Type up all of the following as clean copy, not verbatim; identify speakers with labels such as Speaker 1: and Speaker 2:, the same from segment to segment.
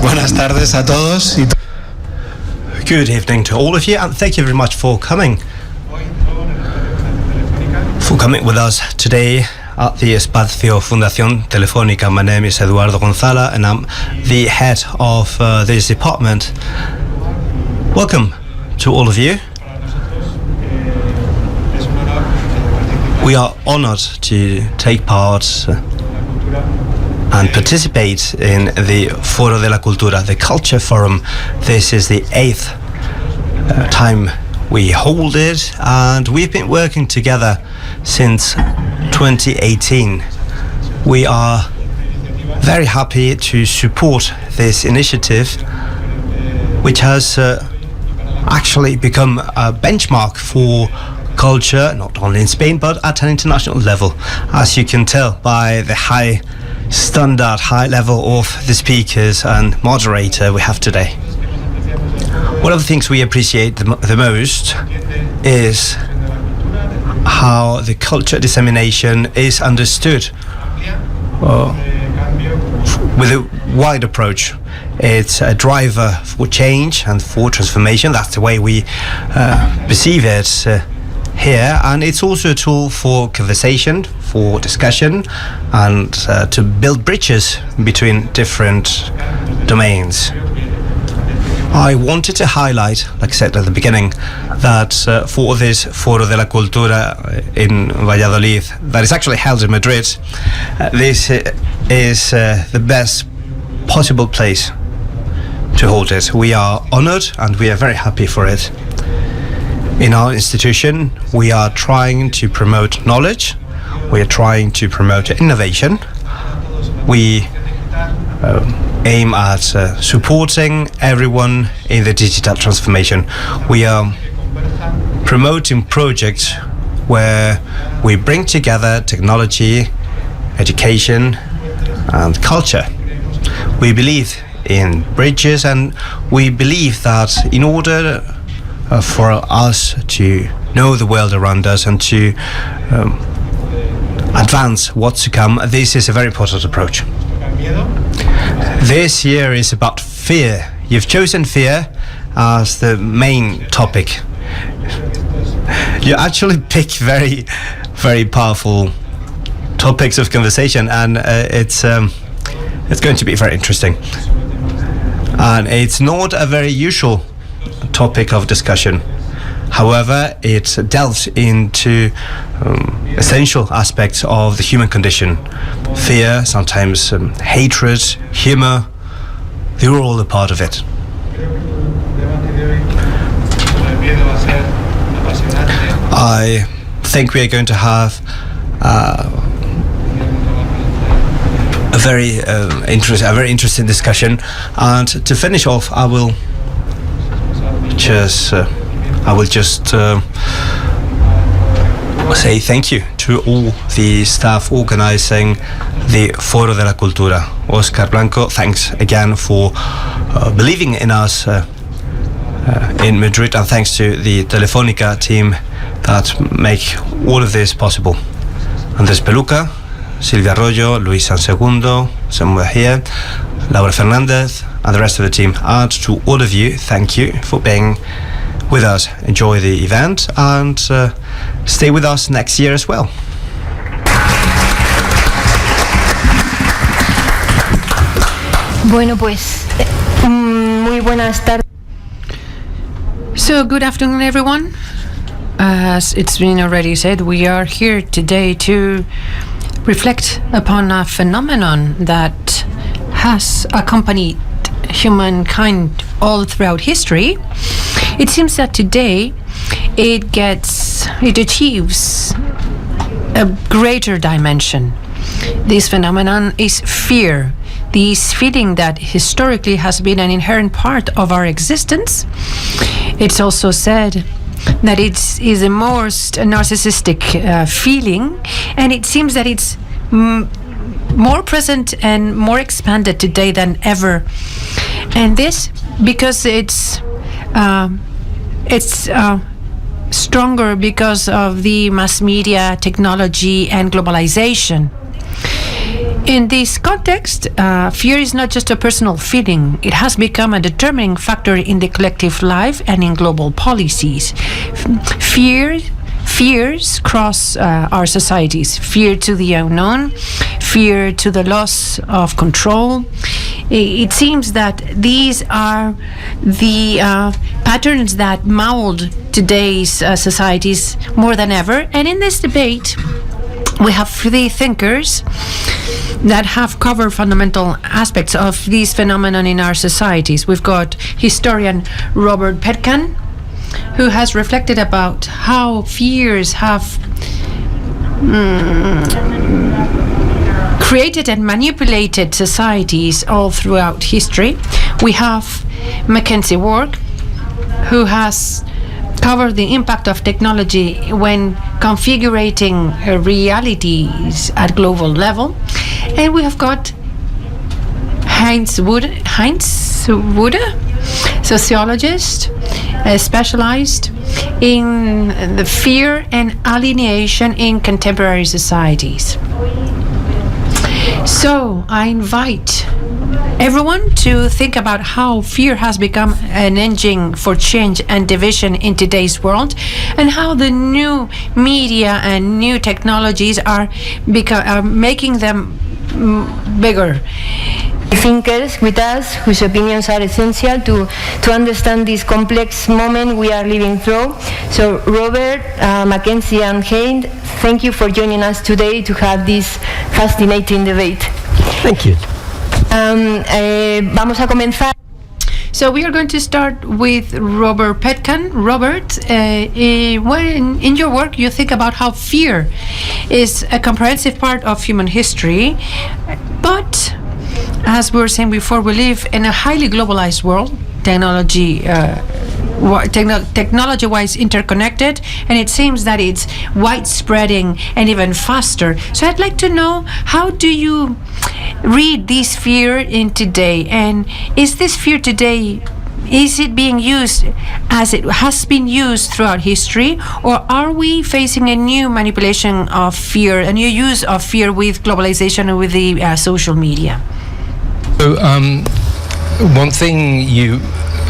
Speaker 1: Buenas tardes a todos.
Speaker 2: Good evening to all of you, and thank you very much for coming with us today at the Espacio Fundación Telefónica. My name is Eduardo Gonzalo, and I'm the head of this department. Welcome to all of you. We are honored to take part and participate in the Foro de la Cultura, the Culture Forum. This is the 8th time we hold it, and we've been working together since 2018. We are very happy to support this initiative, which has actually become a benchmark for culture, not only in Spain but at an international level, as you can tell by the high standard, high level of the speakers and moderator we have today. One of the things we appreciate the most is how the culture dissemination is understood with a wide approach. It's a driver for change and for transformation. That's the way we perceive it here, and it's also a tool for conversation, for discussion, and to build bridges between different domains. I wanted to highlight, like I said at the beginning, that for this Foro de la Cultura in Valladolid, that is actually held in Madrid, this is the best possible place to hold it. We are honored and we are very happy for it. In our institution, we are trying to promote knowledge, we are trying to promote innovation, we aim at supporting everyone in the digital transformation. We are promoting projects where we bring together technology, education, and culture. We believe in bridges, and we believe that in order for us to know the world around us and to advance what's to come, this is a very important approach. This year is about fear. You've chosen fear as the main topic. You actually pick very, very powerful topics of conversation, and it's going to be very interesting. And it's not a very usual topic of discussion. However, it delves into essential aspects of the human condition. Fear, sometimes hatred, humor, they're all a part of it. I think we are going to have a very interesting discussion. And to finish off, I will just say thank you to all the staff organizing the Foro de la Cultura. Oscar Blanco, thanks again for believing in us in Madrid, and thanks to the Telefónica team that make all of this possible. Andrés Peluca, Silvia Arroyo, Luis Sansegundo, somewhere here, Laura Fernandez, and the rest of the team. And to all of you, thank you for being with us. Enjoy the event and stay with us next year as well.
Speaker 3: Bueno, pues muy buenas tardes.
Speaker 4: So, good afternoon, everyone. As it's been already said, we are here today to reflect upon a phenomenon that has accompanied humankind all throughout history. It seems that today it achieves a greater dimension. This phenomenon is fear. This feeling that historically has been an inherent part of our existence. It's also said that it is the most narcissistic feeling, and it seems that it's more present and more expanded today than ever. And this because it's stronger because of the mass media, technology, and globalization. In this context, fear is not just a personal feeling. It has become a determining factor in the collective life and in global policies. Fears cross our societies. Fear to the unknown, fear to the loss of control. It seems that these are the patterns that mold today's societies more than ever. And in this debate, we have three thinkers that have covered fundamental aspects of these phenomenon in our societies. We've got historian Robert Peckham, who has reflected about how fears have created and manipulated societies all throughout history. We have McKenzie Wark, who has covered the impact of technology when configuring realities at global level. And we have got Heinz Bude, sociologist, specialized in the fear and alienation in contemporary societies. So I invite everyone to think about how fear has become an engine for change and division in today's world, and how the new media and new technologies are making them bigger.
Speaker 3: Thinkers with us whose opinions are essential to understand this complex moment we are living through. So Robert, McKenzie and Heinz, thank you for joining us today to have this fascinating debate.
Speaker 5: Thank you.
Speaker 3: Vamos a comenzar.
Speaker 4: So we are going to start with Robert Peckham. Robert, when in your work you think about how fear is a comprehensive part of human history, but as we were saying before, we live in a highly globalized world, technology-wise interconnected, and it seems that it's widespreading and even faster. So I'd like to know, how do you read this fear in today? And is this fear today, is it being used as it has been used throughout history, or are we facing a new manipulation of fear, a new use of fear with globalization and with the social media?
Speaker 1: So one thing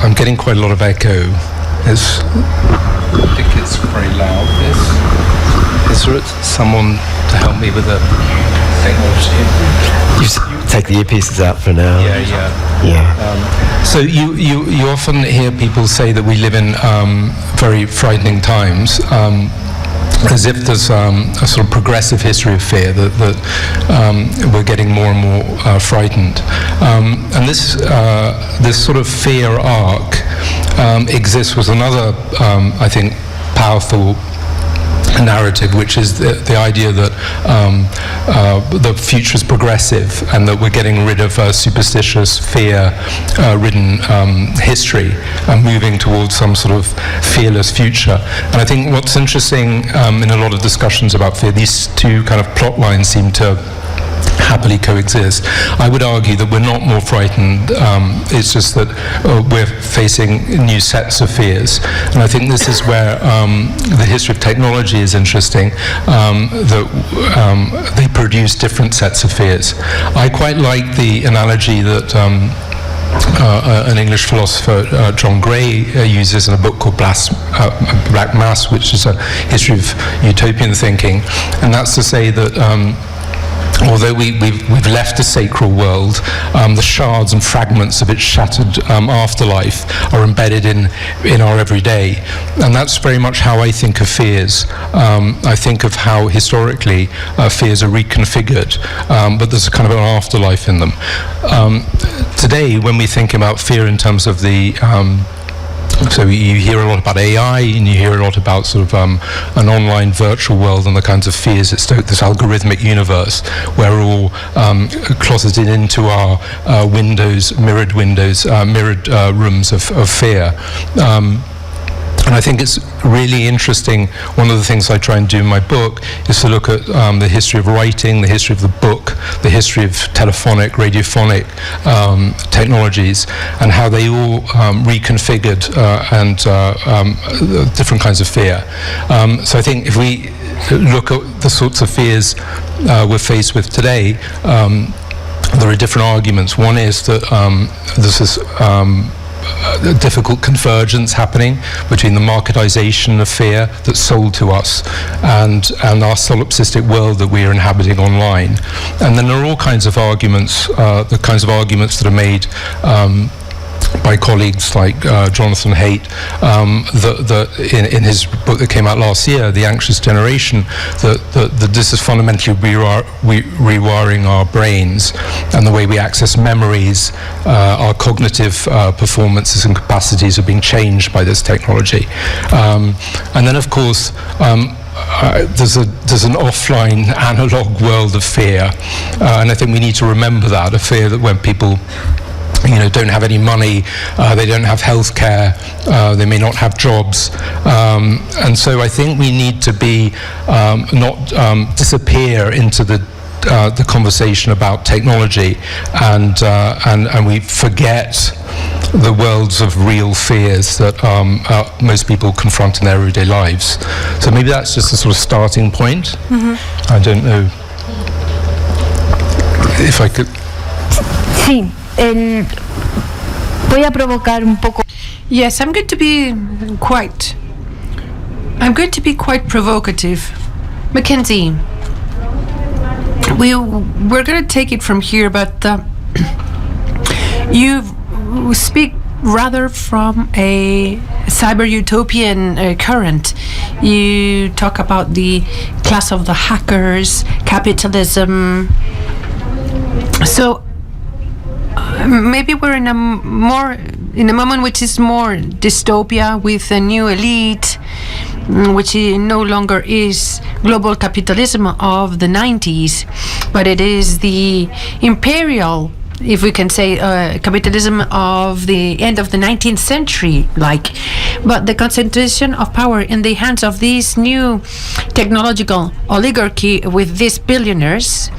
Speaker 1: I'm getting quite a lot of echo. I think it's very loud. Is there someone to help me with the technology?
Speaker 5: You take the earpieces out for now.
Speaker 1: Yeah. So you often hear people say that we live in very frightening times. As if there's a sort of progressive history of fear, that we're getting more and more frightened. And this sort of fear arc exists with another, I think, powerful narrative, which is the idea that the future is progressive and that we're getting rid of superstitious, fear-ridden history and moving towards some sort of fearless future. And I think what's interesting in a lot of discussions about fear, these two kind of plot lines seem to happily coexist. I would argue that we're not more frightened, it's just that we're facing new sets of fears. And I think this is where the history of technology is interesting, that they produce different sets of fears. I quite like the analogy that an English philosopher, John Gray, uses in a book called Black Mass, which is a history of utopian thinking. And that's to say that although we've left the sacred world, the shards and fragments of its shattered afterlife are embedded in our everyday. And that's very much how I think of fears. I think of how historically fears are reconfigured, but there's a kind of an afterlife in them. Today, when we think about fear in terms of the so you hear a lot about AI, and you hear a lot about sort of an online virtual world and the kinds of fears that stoke this algorithmic universe where we're all closeted into our mirrored rooms of fear. And I think it's really interesting. One of the things I try and do in my book is to look at the history of writing, the history of the book, the history of telephonic, radiophonic technologies, and how they all reconfigured and different kinds of fear. So I think if we look at the sorts of fears we're faced with today, there are different arguments. One is that there's this a difficult convergence happening between the marketization of fear that's sold to us and our solipsistic world that we are inhabiting online. And then there are all kinds of arguments, the kinds of arguments that are made by colleagues like Jonathan Haidt, that in his book that came out last year, The Anxious Generation, that this is fundamentally rewiring our brains and the way we access memories. Our cognitive performances and capacities are being changed by this technology. And then, of course, there's an offline analog world of fear, and I think we need to remember that, a fear that when people don't have any money, they don't have health care, they may not have jobs, and so I think we need to be not disappear into the conversation about technology, and we forget the worlds of real fears that most people confront in their everyday lives. So maybe that's just a sort of starting point. Mm-hmm. I don't know if I could.
Speaker 3: Sí. Voy a provocar un poco.
Speaker 4: Yes, I'm going to be quite provocative. McKenzie, we're going to take it from here, but you speak rather from a cyber utopian current. You talk about the class of the hackers, capitalism. So maybe we're in a moment which is more dystopia, with a new elite, which no longer is global capitalism of the 90s, but it is the imperial, if we can say, capitalism of the end of the 19th century, but the concentration of power in the hands of this new technological oligarchy, with these billionaires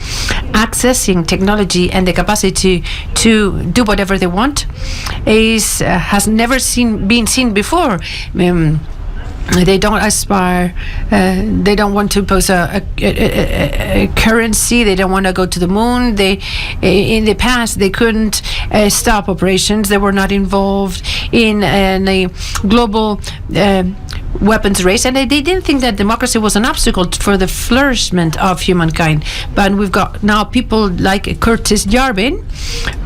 Speaker 4: accessing technology and the capacity to do whatever they want, has never been seen before. They don't aspire, they don't want to impose a currency, they don't want to go to the moon. In the past, they couldn't stop operations, they were not involved in a global weapons race, and they didn't think that democracy was an obstacle for the flourishment of humankind. But we've got now people like Curtis Yarvin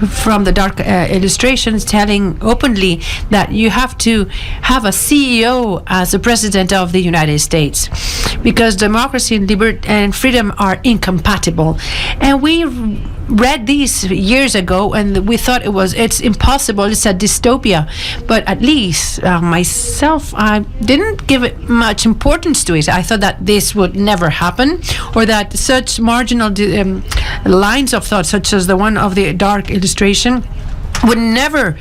Speaker 4: from the Dark Illustrations telling openly that you have to have a CEO as the president of the United States, because democracy and liberty and freedom are incompatible. And we read these years ago, and we thought it's impossible, it's a dystopia. But at least myself, I didn't give it much importance to it. I thought that this would never happen, or that such marginal lines of thought, such as the one of the Dark Illustration, would never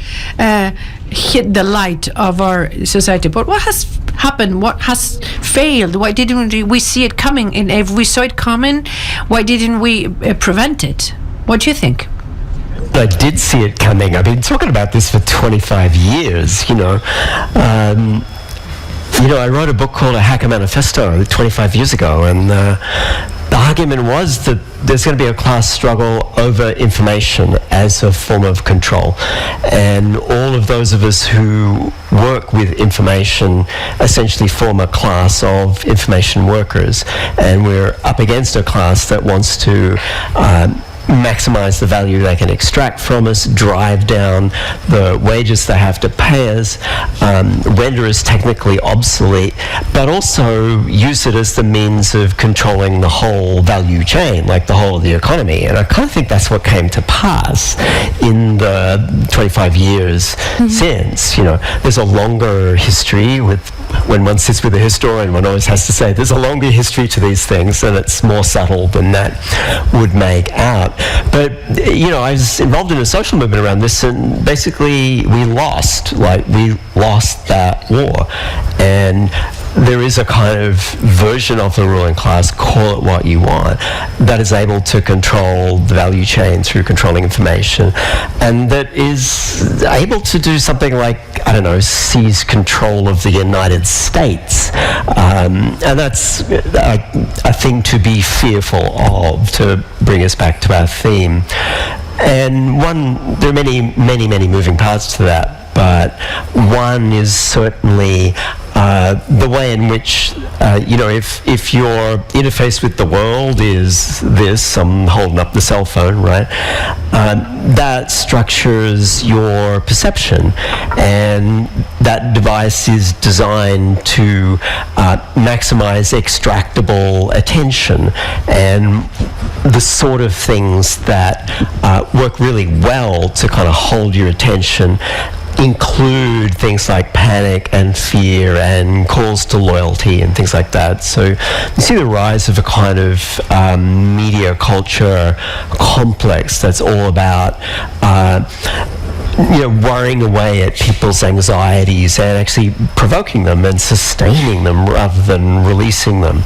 Speaker 4: hit the light of our society. But what has happened? What has failed? Why didn't we see it coming? And if we saw it coming, why didn't we prevent it? What do you think?
Speaker 5: I did see it coming. I've been talking about this for 25 years, I wrote a book called A Hacker Manifesto 25 years ago, and the argument was that there's going to be a class struggle over information as a form of control. And all of those of us who work with information essentially form a class of information workers. And we're up against a class that wants to maximize the value they can extract from us, drive down the wages they have to pay us, render us technically obsolete, but also use it as the means of controlling the whole value chain, like the whole of the economy. And I kind of think that's what came to pass in the 25 years since. There's a longer history with, when one sits with a historian, one always has to say there's a longer history to these things, and it's more subtle than that would make out. But, I was involved in a social movement around this, and basically we lost that war. And there is a kind of version of the ruling class, call it what you want, that is able to control the value chain through controlling information, and that is able to do something like, I don't know, seize control of the United States. And that's a thing to be fearful of, to bring us back to our theme. And there are many moving parts to that, but one is certainly the way in which, if your interface with the world is this, I'm holding up the cell phone, right? That structures your perception, and that device is designed to maximize extractable attention, and the sort of things that work really well to kind of hold your attention include things like panic and fear and calls to loyalty and things like that. So you see the rise of a kind of media culture complex that's all about worrying away at people's anxieties and actually provoking them and sustaining them rather than releasing them,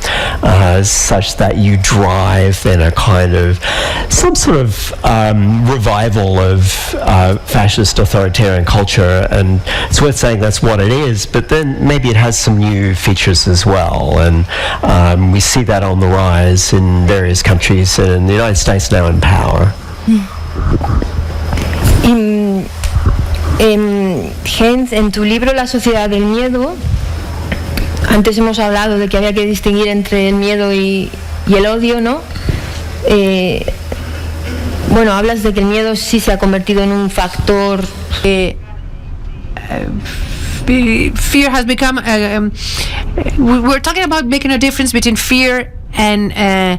Speaker 5: such that you drive then a kind of some sort of revival of fascist authoritarian culture. And it's worth saying that's what it is, but then maybe it has some new features as well, and we see that on the rise in various countries, and in the United States now in power.
Speaker 3: Heinz, en tu libro La sociedad del miedo, antes hemos hablado de que había que distinguir entre el miedo y el odio, ¿no? Bueno, hablas de que el miedo sí se ha convertido en un factor.
Speaker 4: Fear has become. We're talking about making a difference between fear and a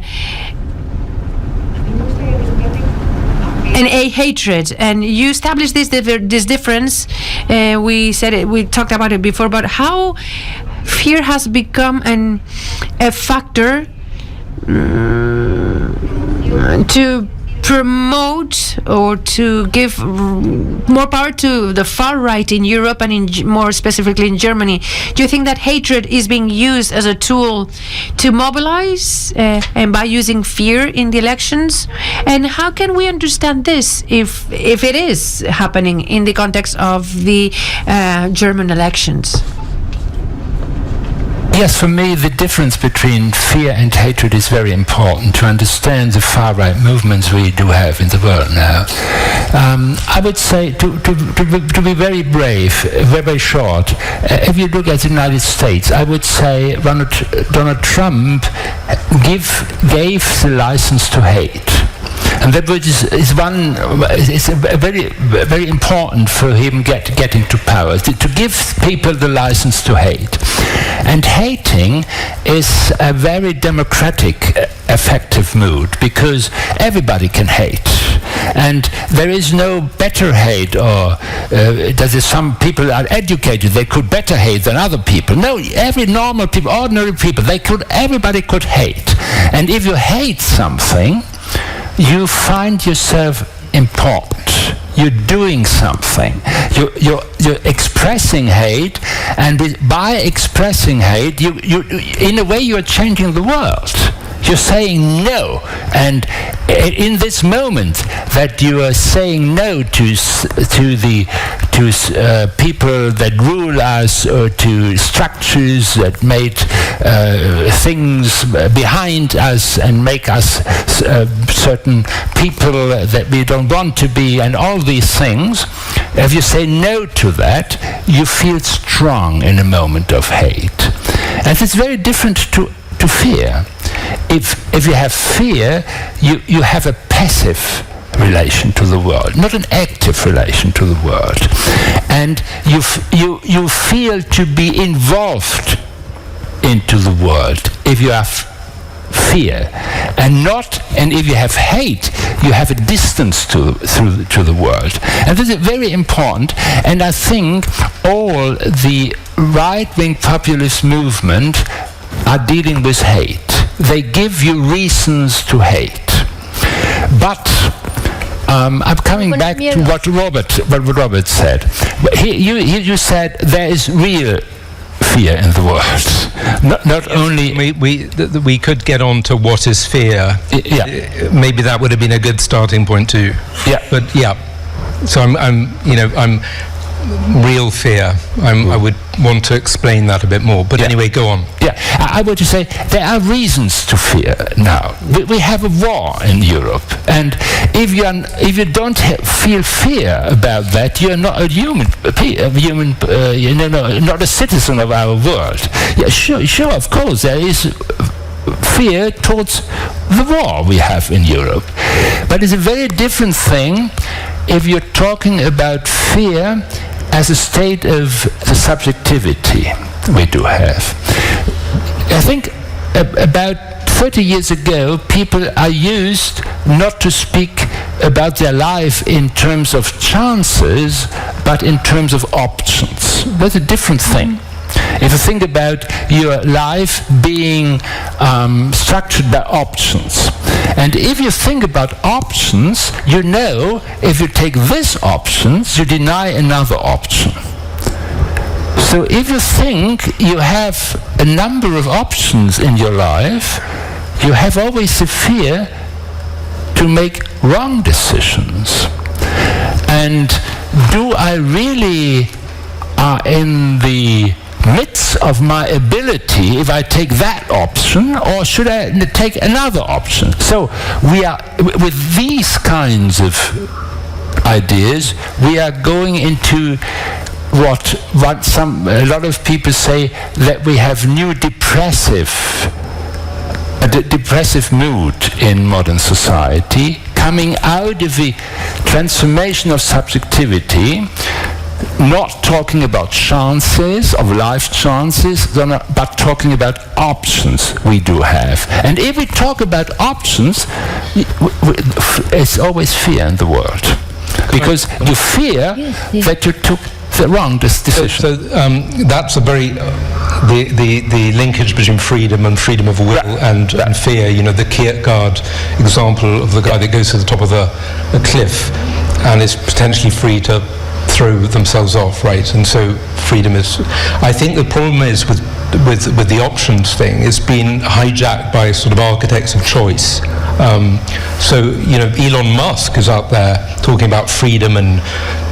Speaker 4: hatred, and you established this difference. We talked about it before, but how fear has become a factor to promote or to give more power to the far right in Europe and more specifically in Germany. Do you think that hatred is being used as a tool to mobilize and by using fear in the elections? And how can we understand this if it is happening in the context of the German elections?
Speaker 6: Yes, for me, the difference between fear and hatred is very important to understand the far-right movements we do have in the world now. I would say, to be very brave, very short, if you look at the United States, I would say Donald Trump gave the license to hate. And that is very, very important for him getting to power, to give people the license to hate. And hating is a very democratic, effective mood, because everybody can hate. And there is no better hate, or some people are educated, they could better hate than other people. No, every normal people, ordinary people, everybody could hate. And if you hate something, you find yourself important. You're doing something. You're expressing hate, and by expressing hate, you in a way you're changing the world. You're saying no, and in this moment that you are saying no to people that rule us, or to structures that made things behind us and make us certain people that we don't want to be, and all these things, if you say no to that, you feel strong in a moment of hate. And it's very different to fear. If you have fear, you have a passive relation to the world, not an active relation to the world, and you feel to be involved into the world if you have fear, and if you have hate, you have a distance to the world. And this is very important, and I think all the right-wing populist movement are dealing with hate. They give you reasons to hate. But I'm coming back to what Robert said. You said there is real fear in the world. Not only...
Speaker 1: We could get on to what is fear.
Speaker 6: Yeah.
Speaker 1: Maybe that would have been a good starting point too.
Speaker 6: Yeah.
Speaker 1: But yeah. So I'm real fear. I would want to explain that a bit more. But anyway, go on.
Speaker 6: Yeah, I would just say there are reasons to fear now. We have a war in Europe, and if you don't feel fear about that, you're not a not a citizen of our world. Yeah, sure, of course, there is fear towards the war we have in Europe, but it's a very different thing if you're talking about fear as a state of the subjectivity we do have. I think about 30 years ago, people are used not to speak about their life in terms of chances, but in terms of options. That's a different thing. If you think about your life being structured by options, and if you think about options, you know if you take this option, you deny another option. So if you think you have a number of options in your life, you have always the fear to make wrong decisions. And do I really are in the midst of my ability if I take that option, or should I take another option? So we are, with these kinds of ideas, we are going into what a lot of people say, that we have new depressive mood in modern society, coming out of the transformation of subjectivity, not talking about chances, of life chances, but talking about options we do have. And if we talk about options, it's always fear in the world. Because you fear that you took the wrong decision.
Speaker 1: So that's a very the linkage between freedom and freedom of will and fear. You know, the Kierkegaard example of the guy that goes to the top of a cliff and is potentially free to throw themselves off, right? And so freedom is... I think the problem is with the options thing, it's been hijacked by sort of architects of choice. So, you know, Elon Musk is out there talking about freedom and,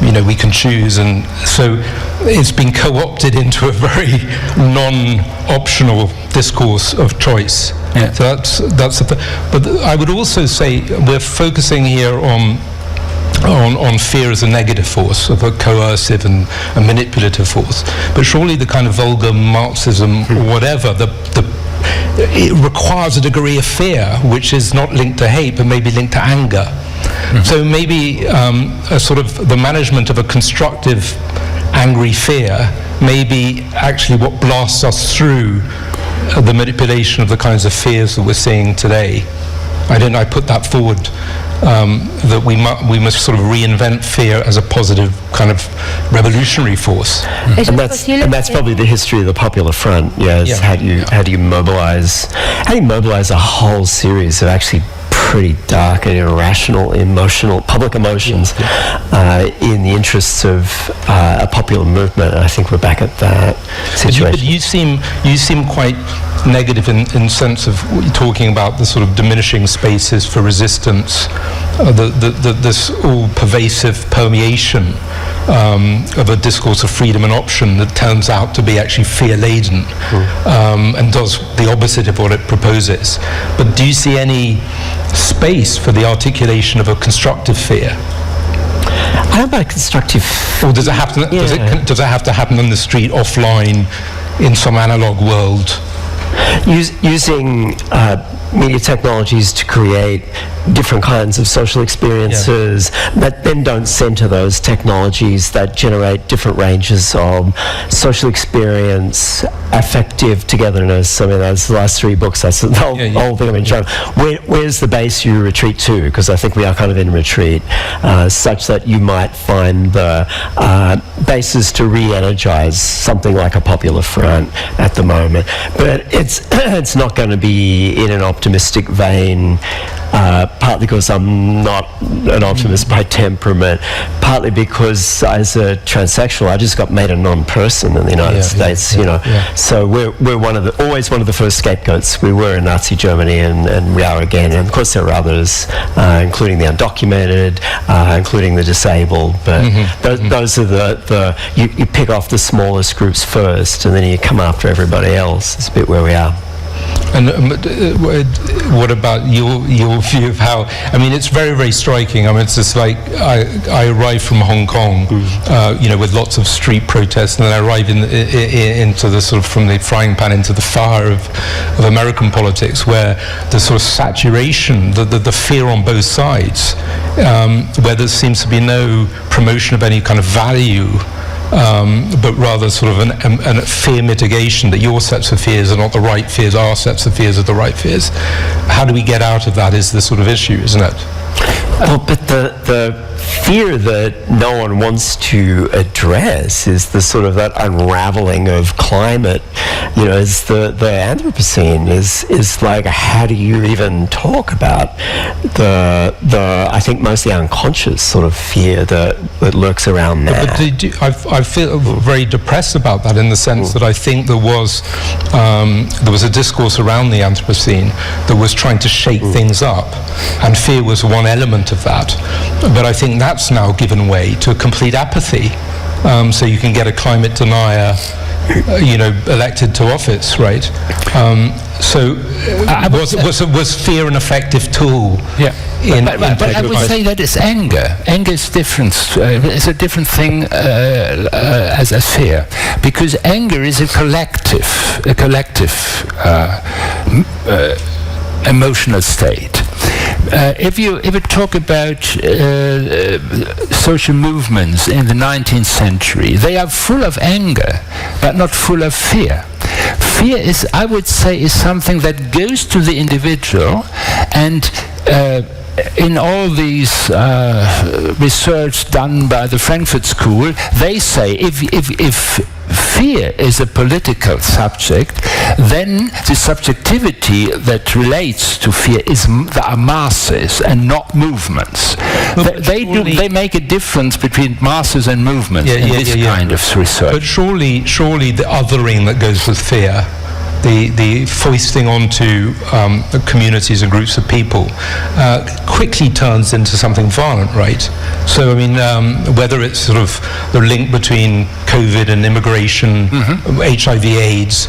Speaker 1: you know, we can choose, and so it's been co-opted into a very non-optional discourse of choice.
Speaker 6: Yeah.
Speaker 1: So that's but I would also say we're focusing here on fear as a negative force, of a coercive and a manipulative force. But surely the kind of vulgar Marxism or whatever, it requires a degree of fear which is not linked to hate but maybe linked to anger. Mm-hmm. So maybe a sort of the management of a constructive angry fear may be actually what blasts us through the manipulation of the kinds of fears that we're seeing today. I put that forward, that we must sort of reinvent fear as a positive kind of revolutionary force.
Speaker 5: And that's probably the history of the Popular Front. Yes. How do you mobilize a whole series of actually pretty dark and irrational public emotions in the interests of a popular movement. And I think we're back at that situation.
Speaker 1: But you seem quite negative in sense of talking about the sort of diminishing spaces for resistance, this all-pervasive permeation of a discourse of freedom and option that turns out to be actually fear-laden and does the opposite of what it proposes. But do you see any space for the articulation of a constructive fear?
Speaker 5: How about constructive?
Speaker 1: Or does it have to? Does it have to happen on the street, offline, in some analog world?
Speaker 5: Using media technologies to create different kinds of social experiences that then don't center those technologies, that generate different ranges of social experience, affective togetherness. I mean, that's the last three books. That's the whole thing I've been showing. Where's the base you retreat to? Because I think we are kind of in retreat, such that you might find the basis to re-energize something like a Popular Front at the moment. But it's not going to be in an optimistic vein partly because I'm not an optimist by temperament, partly because as a transsexual I just got made a non-person in the United States, you know. So we're always one of the first scapegoats. We were in Nazi Germany and we are again, and of course there are others, including the undocumented, including the disabled, but those are the you pick off the smallest groups first and then you come after everybody else. It's a bit where we are.
Speaker 1: And what about your view of how? I mean, it's very, very striking. I mean, it's just like I arrived from Hong Kong, you know, with lots of street protests, and then I arrive into the sort of from the frying pan into the fire of American politics, where the sort of saturation, the fear on both sides, where there seems to be no promotion of any kind of value. But rather sort of a fear mitigation, that your sets of fears are not the right fears, our sets of fears are the right fears. How do we get out of that is the sort of issue, isn't it?
Speaker 5: Well, but the fear that no one wants to address is the sort of that unraveling of climate, you know, is the Anthropocene is like, how do you even talk about the I think mostly unconscious sort of fear that lurks around there.
Speaker 1: But I feel very depressed about that, in the sense that I think there was a discourse around the Anthropocene that was trying to shake things up, and fear was one element of that. But I think that's now given way to a complete apathy. So you can get a climate denier, you know, elected to office, right? Was fear an effective tool?
Speaker 6: Yeah. But I would say that is anger. Anger is different. It's a different thing as fear, because anger is a collective emotional state. If you talk about social movements in the 19th century, they are full of anger, but not full of fear. Fear is, I would say, is something that goes to the individual, and in all these research done by the Frankfurt School, they say if fear is a political subject, then the subjectivity that relates to fear are masses and not movements. They make a difference between masses and movements in this kind of research.
Speaker 1: But surely the othering that goes with fear, the foisting onto communities and groups of people, quickly turns into something violent, right? So, I mean, whether it's sort of the link between COVID and immigration, HIV/AIDS,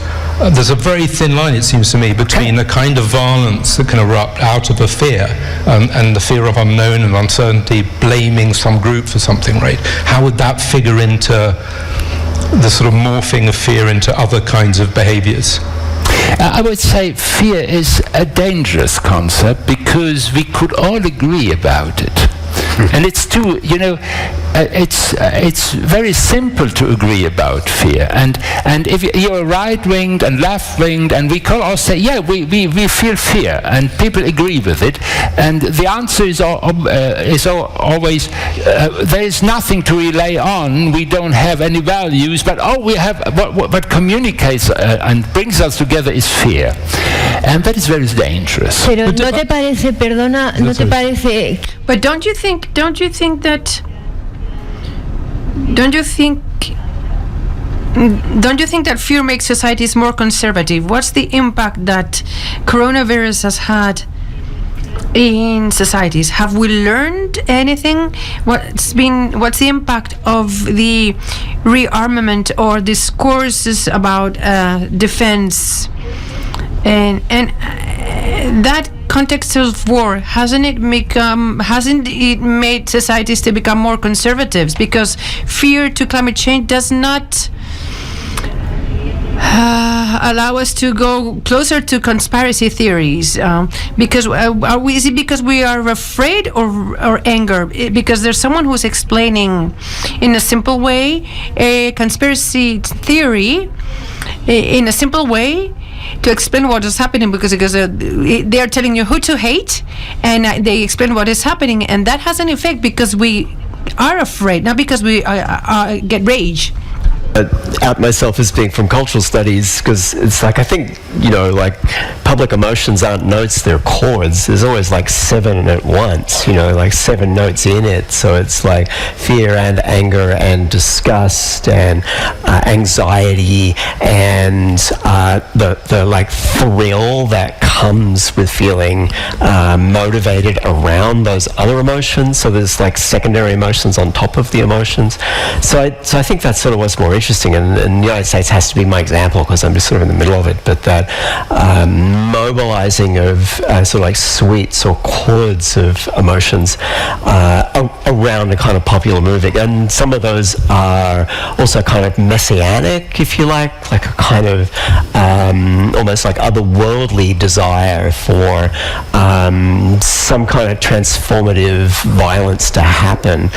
Speaker 1: there's a very thin line, it seems to me, between the kind of violence that can erupt out of a fear and the fear of unknown and uncertainty, blaming some group for something, right? How would that figure into the sort of morphing of fear into other kinds of behaviors?
Speaker 6: I would say fear is a dangerous concept, because we could all agree about it. And it's too, you know, it's very simple to agree about fear. And if you're right-winged and left-winged, and we can all say, yeah, we feel fear, and people agree with it. And the answer is always, there is nothing to rely on. We don't have any values, but all we have, what communicates and brings us together is fear. And that is very dangerous.
Speaker 3: Pero no te parece, perdona, no te parece.
Speaker 4: But don't you think that fear makes societies more conservative? What's the impact that coronavirus has had in societies? Have we learned anything? What's the impact of the rearmament or discourses about defense and that context of war? Hasn't it made societies to become more conservative? Because fear to climate change does not allow us to go closer to conspiracy theories, because is it because we are afraid or anger? Because there's someone who's explaining in a simple way a conspiracy theory in a simple way to explain what is happening, because they are telling you who to hate, and they explain what is happening, and that has an effect because we are afraid, not because we get rage.
Speaker 5: out myself as being from cultural studies, because it's like, I think, like public emotions aren't notes, they're chords. There's always like 7 at once, like 7 notes in it. So it's like fear and anger and disgust and anxiety and the like thrill that comes with feeling motivated around those other emotions. So there's like secondary emotions on top of the emotions. So I think that's sort of what's more interesting, and the United States has to be my example because I'm just sort of in the middle of it, but that mobilizing of sort of like suites or chords of emotions around a kind of popular movie. And some of those are also kind of messianic, if you like a kind of almost like otherworldly desire for some kind of transformative violence to happen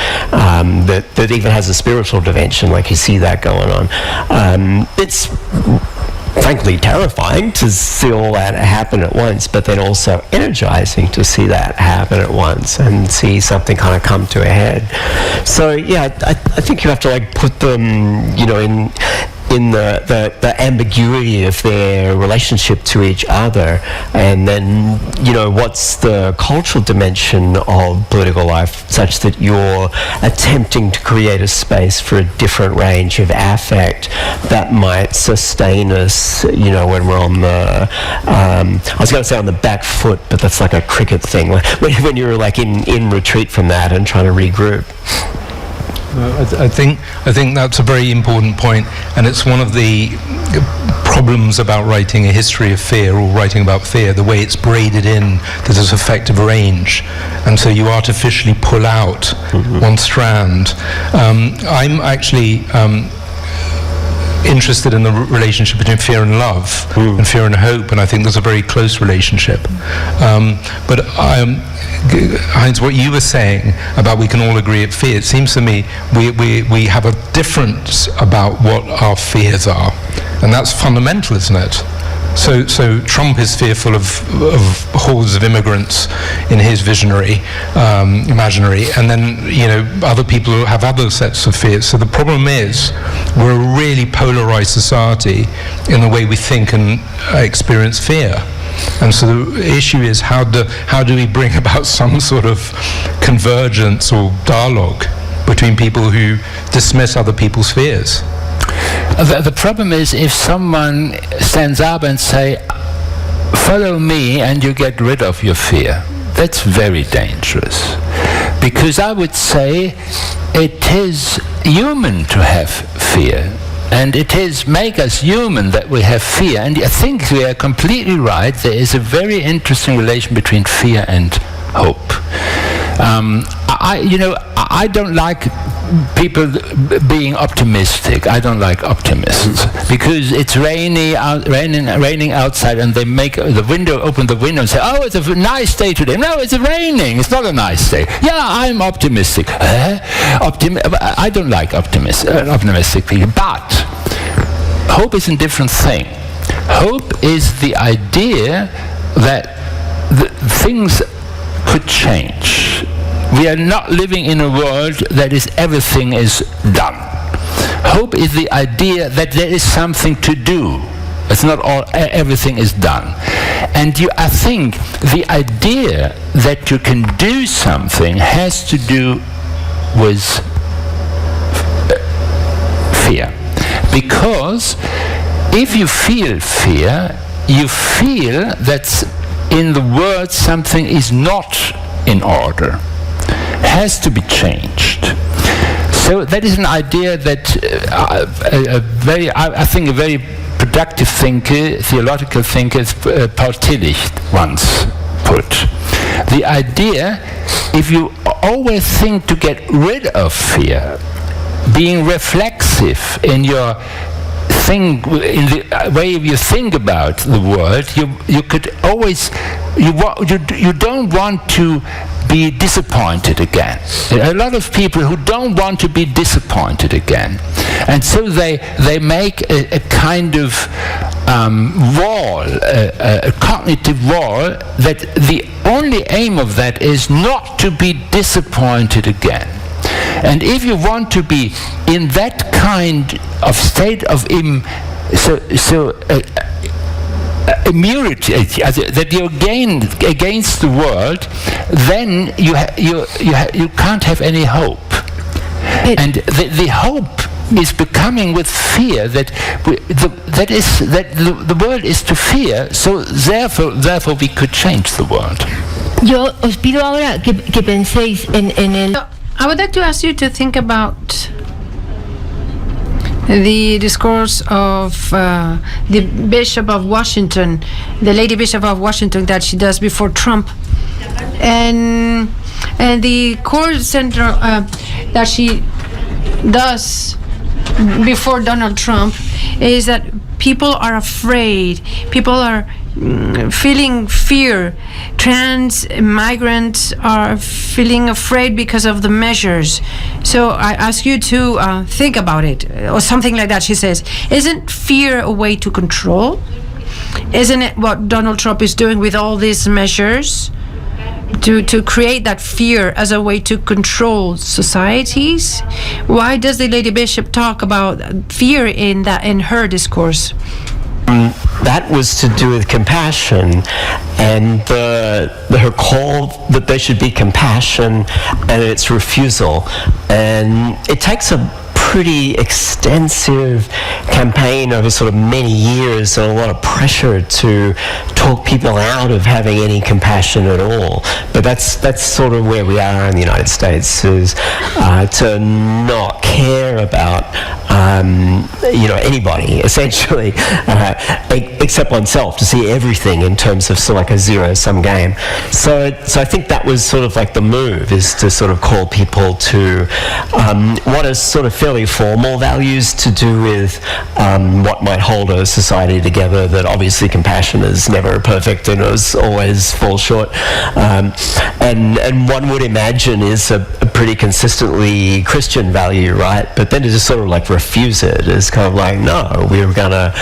Speaker 5: that even has a spiritual dimension, like you see that going on. It's frankly terrifying to see all that happen at once, but then also energizing to see that happen at once and see something kind of come to a head. So yeah, I think you have to like put them, in the ambiguity of their relationship to each other, and then what's the cultural dimension of political life, such that you're attempting to create a space for a different range of affect that might sustain us when we're on the I was going to say on the back foot, but that's like a cricket thing, when you're like in retreat from that and trying to regroup.
Speaker 1: I think that's a very important point, and it's one of the problems about writing a history of fear or writing about fear, the way it's braided in to this effective range, and so you artificially pull out one strand. I'm actually interested in the relationship between fear and love and fear and hope, and I think there's a very close relationship. But Heinz, what you were saying about we can all agree at fear, it seems to me we have a difference about what our fears are, and that's fundamental, isn't it? So Trump is fearful of hordes of immigrants in his visionary, imaginary, and then other people have other sets of fears. So the problem is we're a really polarized society in the way we think and experience fear. And so the issue is how do we bring about some sort of convergence or dialogue between people who dismiss other people's fears?
Speaker 6: The problem is if someone stands up and say, follow me and you get rid of your fear. That's very dangerous. Because I would say it is human to have fear. And it make us human that we have fear. And I think we are completely right. There is a very interesting relation between fear and hope. I don't like people being optimistic. I don't like optimists because it's raining outside, and they make open the window and say, "Oh, it's a nice day today." No, it's raining. It's not a nice day. Yeah, I'm optimistic. I don't like optimistic people. But hope is a different thing. Hope is the idea that things could change. We are not living in a world that everything is done. Hope is the idea that there is something to do. It's not everything is done. And I think the idea that you can do something has to do with fear. Because if you feel fear, you feel that in the world something is not in order. Has to be changed. So that is an idea that I think a very productive thinker, theological thinker, Paul Tillich once put. The idea, if you always think to get rid of fear, being reflexive in your in the way you think about the world, you could always you don't want to be disappointed again. There are a lot of people who don't want to be disappointed again, and so they make a kind of wall, a cognitive wall, that the only aim of that is not to be disappointed again. And if you want to be in that kind of state of immunity, that you're against the world, then you can't have any hope. And the hope is becoming with fear, that the world is to fear, so therefore we could change the world.
Speaker 3: Yo os pido ahora que penséis en el...
Speaker 4: I would like to ask you to think about the discourse of the Bishop of Washington, the Lady Bishop of Washington, that she does before Trump, and the core center that she does before Donald Trump is that people are afraid, people are feeling fear. Trans migrants are feeling afraid because of the measures. So I ask you to think about it, or something like that. She says, isn't fear a way to control? Isn't it what Donald Trump is doing with all these measures? To create that fear as a way to control societies? Why does the Lady Bishop talk about fear in her discourse?
Speaker 5: That was to do with compassion, and her call that there should be compassion and its refusal. And it takes a pretty extensive campaign over sort of many years and a lot of pressure to talk people out of having any compassion at all. But that's sort of where we are in the United States, is to not care about anybody, essentially, except oneself, to see everything in terms of sort of like a zero-sum game. So I think that was sort of like the move, is to sort of call people to what is sort of fairly formal values to do with what might hold a society together. That obviously compassion is never perfect and it always falls short, and one would imagine is a pretty consistently Christian value, right? But then to just sort of like refuse it is kind of like, no, we're gonna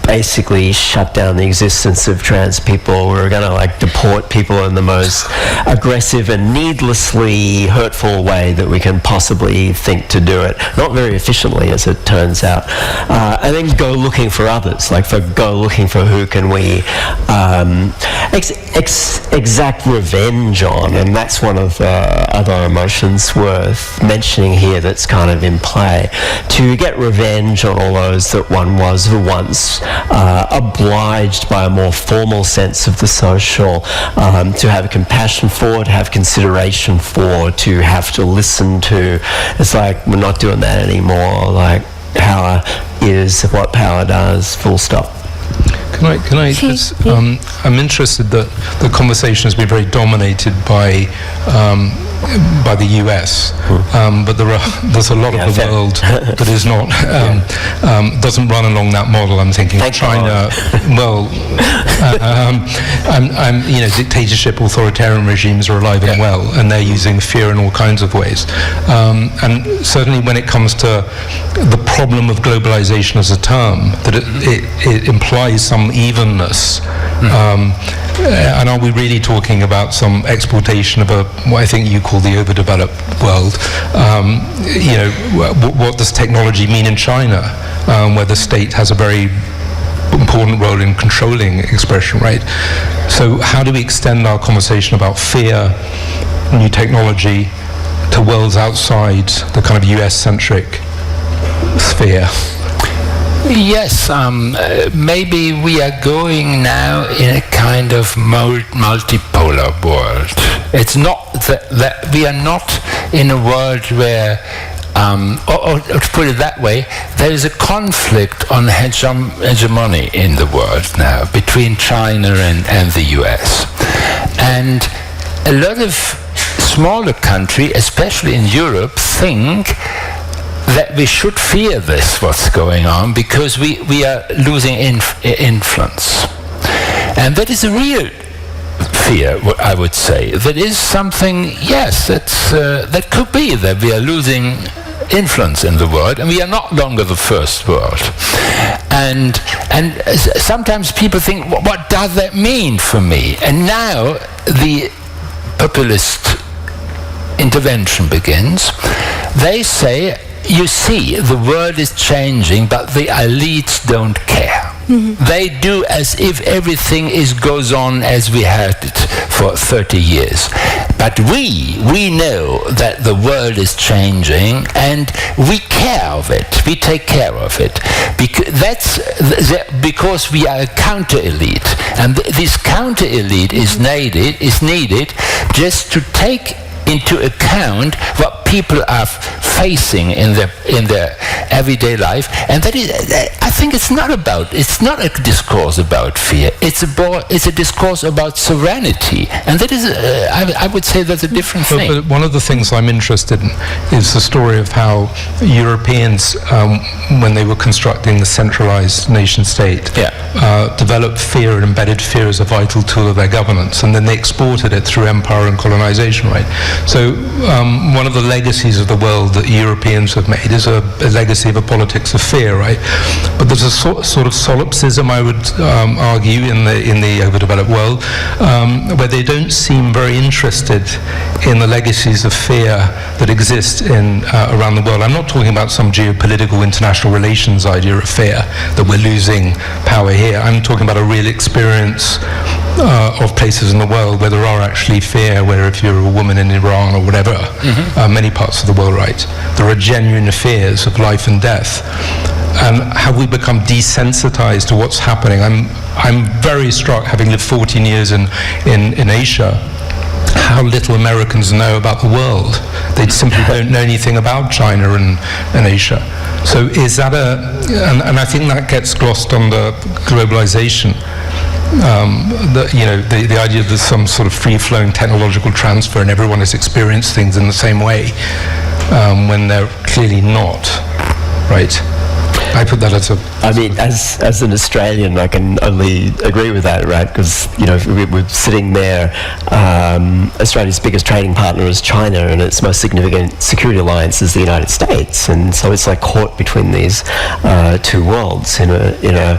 Speaker 5: basically shut down the existence of trans people. We're gonna like deport people in the most aggressive and needlessly hurtful way that we can possibly think to do it. Not very efficiently, as it turns out. And then go looking for others, go looking for who can we exact revenge on. And that's one of the other emotions worth mentioning here that's kind of in play. To get revenge on all those that one was once obliged by a more formal sense of the social, to have compassion for, to have consideration for, to have to listen to. It's like, we're not doing that anymore. Like, power is what power does, full stop.
Speaker 1: Can I just, I'm interested that the conversation has been very dominated by the US, but there's a lot of the world that is not, doesn't run along that model. I'm thinking China, dictatorship, authoritarian regimes are alive and well, and they're using fear in all kinds of ways. And certainly when it comes to the problem of globalization as a term, that it implies some evenness. And are we really talking about some exploitation of what I think you call the overdeveloped world? What does technology mean in China, where the state has a very important role in controlling expression, right? So how do we extend our conversation about fear, new technology, to worlds outside the kind of US-centric sphere?
Speaker 6: Yes, maybe we are going now in a kind of multipolar world. It's not that we are not in a world where, or to put it that way, there is a conflict on hegemony in the world now between China and the US. And a lot of smaller countries, especially in Europe, think that we should fear this, what's going on, because we are losing influence. And that is a real fear, I would say. That is something, yes, that could be that we are losing influence in the world, and we are not longer the first world. And sometimes people think, what does that mean for me? And now the populist intervention begins. They say, you see, the world is changing, but the elites don't care. They do as if everything goes on as we had it for 30 years. But we know that the world is changing, and we care of it. We take care of it. Because we are a counter-elite. And this counter-elite is needed just to take into account what people are facing in their everyday life, and that is, I think it's not a discourse about fear. It's a discourse about serenity, and that is, I would say, that's a different thing.
Speaker 1: But one of the things I'm interested in is the story of how Europeans, when they were constructing the centralized nation state, developed fear and embedded fear as a vital tool of their governance, and then they exported it through empire and colonization, right? So one of the legacies of the world that Europeans have made is a legacy of a politics of fear, right? But there's a sort of solipsism, I would argue, in the overdeveloped world, where they don't seem very interested in the legacies of fear that exist around the world. I'm not talking about some geopolitical international relations idea of fear, that we're losing power here. I'm talking about a real experience of places in the world where there are actually fear, where if you're a woman in Iran or whatever, many parts of the world, right, there are genuine fears of life and death. And have we become desensitized to what's happening? I'm very struck, having lived 14 years in Asia, how little Americans know about the world. They simply don't know anything about China and Asia. So is that and I think that gets glossed under globalization. The idea that there's some sort of free-flowing technological transfer and everyone has experienced things in the same way, when they're clearly not, right? I put that as
Speaker 5: I mean, as an Australian, I can only agree with that, right? Because, we're sitting there, Australia's biggest trading partner is China, and its most significant security alliance is the United States, and so it's like caught between these two worlds in a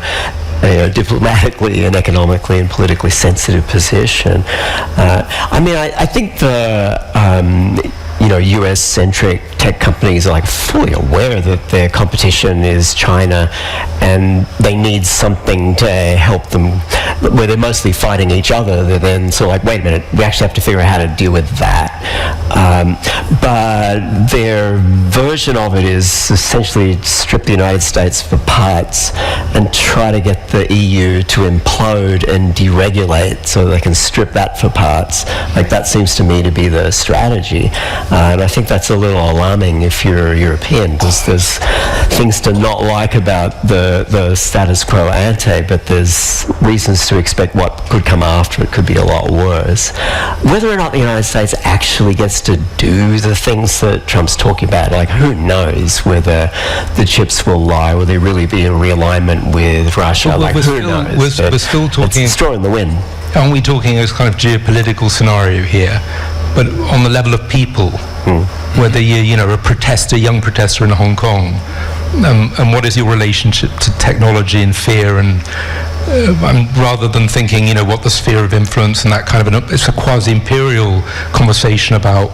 Speaker 5: diplomatically and economically and politically sensitive position. I think the US-centric tech companies are fully aware that their competition is China, and they need something to help them, where they're mostly fighting each other. They're then sort of wait a minute, we actually have to figure out how to deal with that. But their version of it is essentially strip the United States for parts and try to get the EU to implode and deregulate so they can strip that for parts. That seems to me to be the strategy. And I think that's a little alarming if you're European, because there's things to not like about the status quo ante, but there's reasons to expect what could come after it could be a lot worse. Whether or not the United States actually gets to do the things that Trump's talking about, who knows whether the chips will lie, will there really be a realignment with Russia? Who knows?
Speaker 1: We're still talking...
Speaker 5: It's a straw in the wind.
Speaker 1: Aren't we talking as kind of geopolitical scenario here? But on the level of people, whether you're a young protester in Hong Kong, and what is your relationship to technology and fear, and rather than thinking, what the sphere of influence and that kind of it's a quasi-imperial conversation about,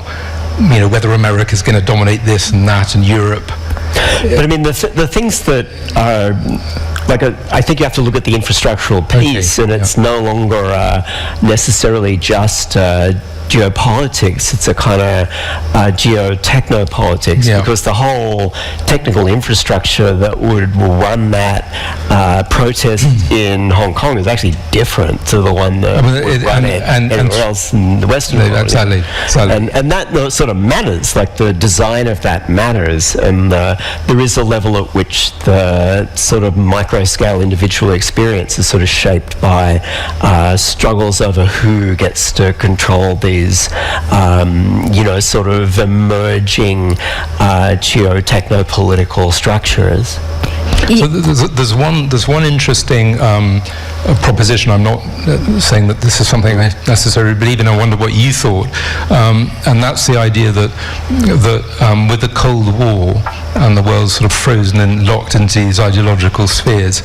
Speaker 1: whether America is going to dominate this and that, and Europe.
Speaker 5: But I mean, the things that are... I think you have to look at the infrastructural piece, and it's no longer necessarily just geopolitics. It's a kind of geo-technopolitics, because the whole technical infrastructure that will run that protest in Hong Kong is actually different to the one that would run it anywhere else in the Western world.
Speaker 1: Exactly.
Speaker 5: And that sort of matters, the design of that matters, and there is a level at which the sort of micro-scale individual experience is sort of shaped by struggles over who gets to control these sort of emerging geo-techno-political structures.
Speaker 1: So there's one interesting proposition. I'm not saying that this is something I necessarily believe in. I wonder what you thought, and that's the idea that with the Cold War and the world sort of frozen and locked into these ideological spheres,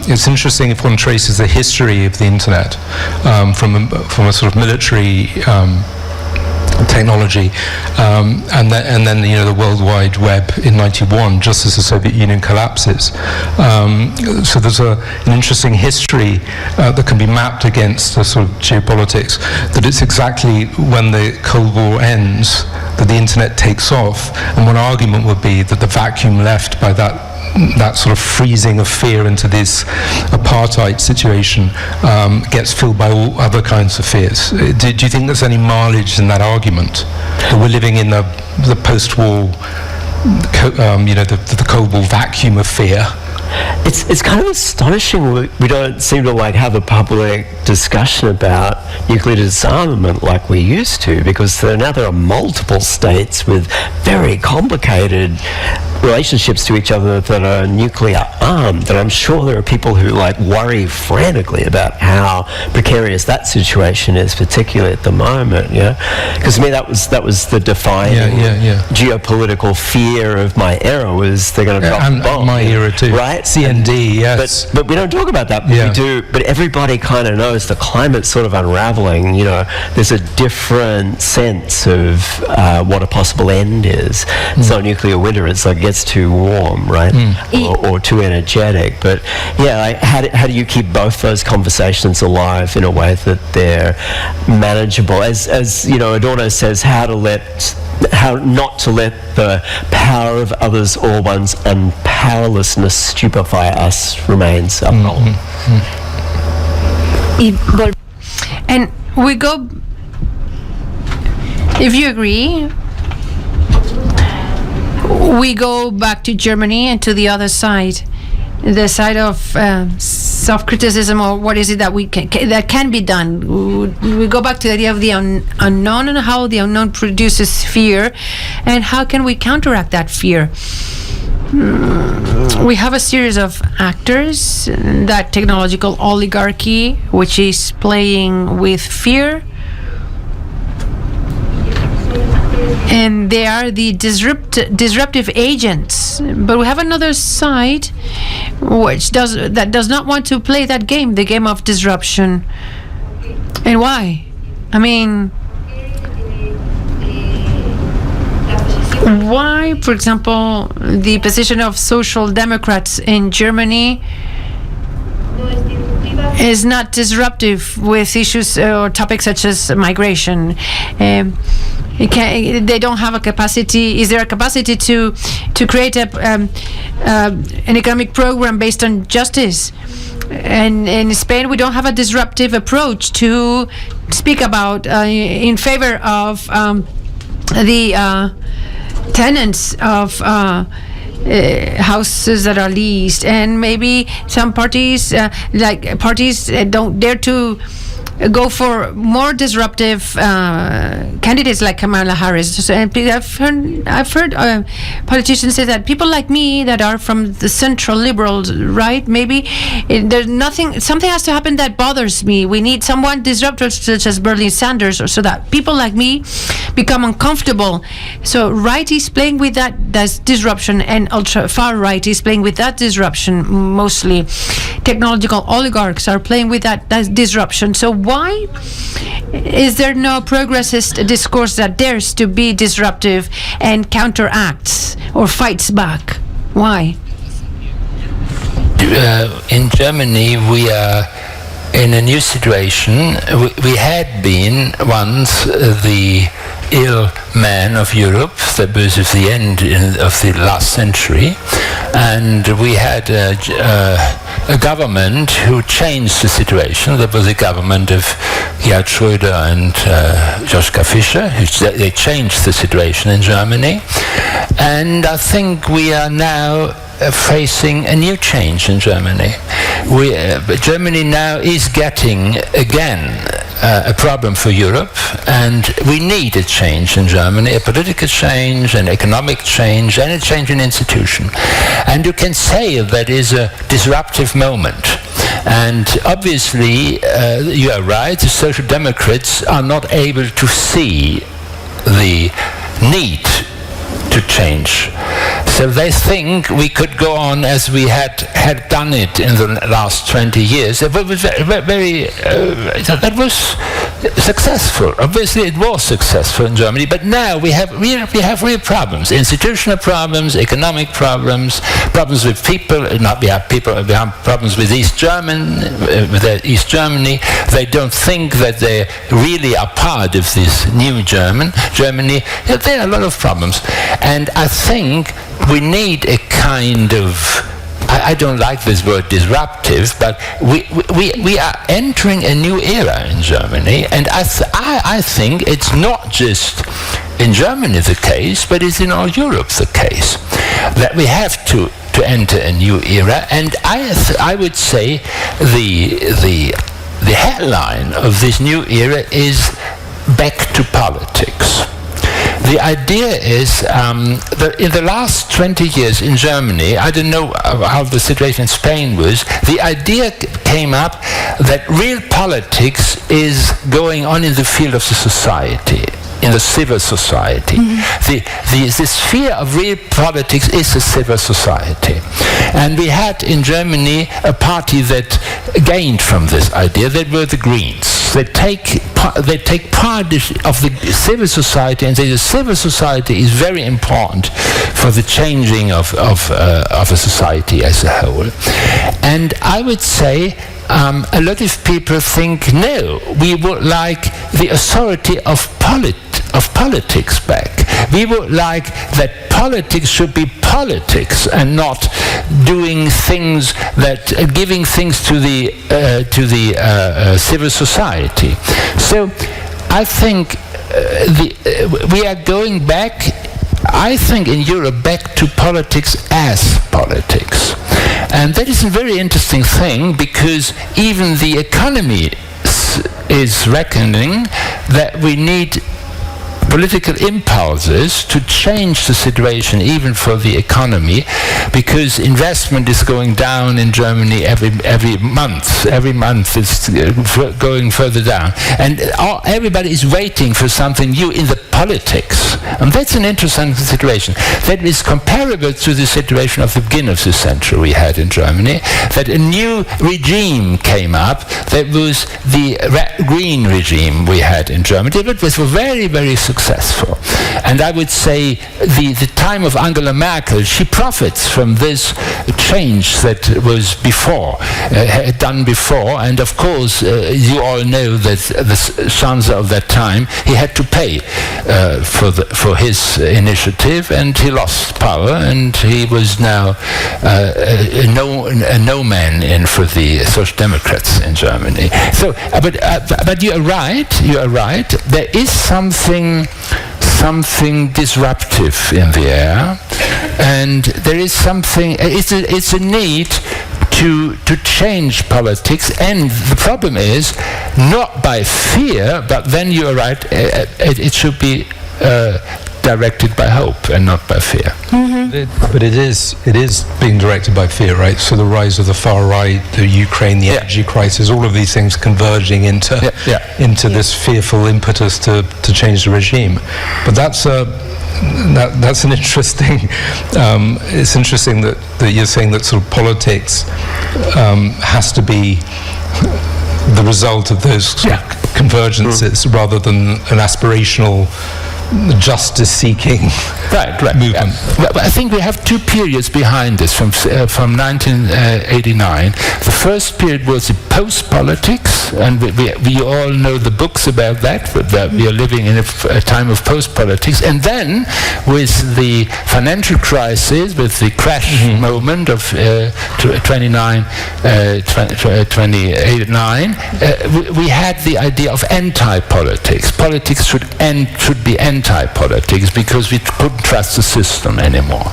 Speaker 1: it's interesting if one traces the history of the internet from a sort of military technology, and then the World Wide Web in '91, just as the Soviet Union collapses. So there's an interesting history that can be mapped against the sort of geopolitics, that it's exactly when the Cold War ends that the internet takes off, and one argument would be that the vacuum left by that sort of freezing of fear into this apartheid situation gets filled by all other kinds of fears. Do you think there's any mileage in that argument, that we're living in the post-war, the Cold War vacuum of fear?
Speaker 5: It's kind of astonishing we don't seem to have a public discussion about nuclear disarmament like we used to, because now there are multiple states with very complicated relationships to each other that are nuclear armed, and I'm sure there are people who worry frantically about how precarious that situation is, particularly at the moment. Because to me that was the defining geopolitical fear of my era, was they're going to drop a bomb.
Speaker 1: And my era too,
Speaker 5: right?
Speaker 1: CND, yes.
Speaker 5: But we don't talk about that. But we do. But everybody kind of knows the climate's sort of unraveling. There's a different sense of what a possible end is. It's not nuclear winter. It's it gets too warm, right? Or too energetic. But how do you keep both those conversations alive in a way that they're manageable? As Adorno says, how not to let the power of others or one's powerlessness stupefy us remains a problem.
Speaker 4: And we go, if you agree, we go back to Germany and to the other side, the side of self-criticism, or what is it that that can be done. We go back to the idea of the unknown, and how the unknown produces fear, and how can we counteract that fear. We have a series of actors, that technological oligarchy, which is playing with fear, and they are the disruptive agents. But we have another side which does not want to play that game, the game of disruption. And why? I mean, why, for example, the position of social democrats in Germany is not disruptive with issues or topics such as migration? They don't have a capacity. Is there a capacity to create an economic program based on justice? And in Spain, we don't have a disruptive approach to speak about in favor of the tenants of houses that are leased. And maybe some parties don't dare to go for more disruptive candidates like Kamala Harris. So, I've heard politicians say that people like me that are from the central liberal right, maybe something has to happen that bothers me. We need someone disruptive such as Bernie Sanders, so that people like me become uncomfortable. So right is playing with that's disruption, and ultra far right is playing with that disruption. Mostly technological oligarchs are playing with that disruption. So why is there no progressist discourse that dares to be disruptive and counteracts or fights back? Why?
Speaker 6: In Germany, we are in a new situation. We had been once the ill man of Europe, the böse of the end of the last century, and we had a government who changed the situation. There was a government of Gerhard Schröder and Joschka Fischer. They changed the situation in Germany, and I think we are now facing a new change in Germany. Germany now is getting again a problem for Europe, and we need a change in Germany, a political change, an economic change, and a change in institution. And you can say that is a disruptive moment. And obviously, you are right, the Social Democrats are not able to see the need to change So they think we could go on as we had done it in the last 20 years. It was that was successful. Obviously, it was successful in Germany, but now we have real problems: institutional problems, economic problems, problems with people. We have problems with East Germany. They don't think that they really are part of this new Germany. There are a lot of problems, and I think we need a kind of, I don't like this word disruptive, but we are entering a new era in Germany, and I think it's not just in Germany the case, but it's in all Europe the case, that we have to enter a new era. And I would say the headline of this new era is back to politics. The idea is that in the last 20 years in Germany, I don't know how the situation in Spain was, the idea came up that real politics is going on in the field of the society, in the civil society. The sphere of real politics is the civil society. And we had in Germany a party that gained from this idea. That were the Greens. They take part of the civil society and say the civil society is very important for the changing of a society as a whole. And I would say a lot of people think, no, we would like the authority of politics back. We would like that politics should be politics and not doing things giving things to the civil society. So I think we are going back, I think in Europe, back to politics as politics. And that is a very interesting thing, because even the economy is reckoning that we need political impulses to change the situation even for the economy, because investment is going down in Germany every month. Every month it's going further down, and everybody is waiting for something new in the politics. And that's an interesting situation that is comparable to the situation of the beginning of the century we had in Germany, that a new regime came up. That was the red-green regime we had in Germany, but was very, very successful. And I would say the time of Angela Merkel, she profits from this change that was done before. And of course, you all know that the Chancellor of that time, he had to pay for his initiative, and he lost power, and he was now a no man in for the Social Democrats in Germany. So, but you are right. There is something disruptive in the air, and there is something. It's a need to change politics, and the problem is not by fear, but then you are right. It should be directed by hope and not by fear.
Speaker 1: But it is being directed by fear, right? So the rise of the far right, the Ukraine, the energy crisis, all of these things converging into this fearful impetus to change the regime. But that's an interesting. It's interesting that you're saying that sort of politics has to be the result of those sort of convergences rather than an aspirational justice-seeking movement.
Speaker 6: Yeah. I think we have two periods behind this from 1989. The first period was the post-politics, and we all know the books about that, that we are living in a time of post-politics. And then with the financial crisis, with the crash moment of 2009, we had the idea of anti-politics. Politics should be anti-politics because we couldn't trust the system anymore.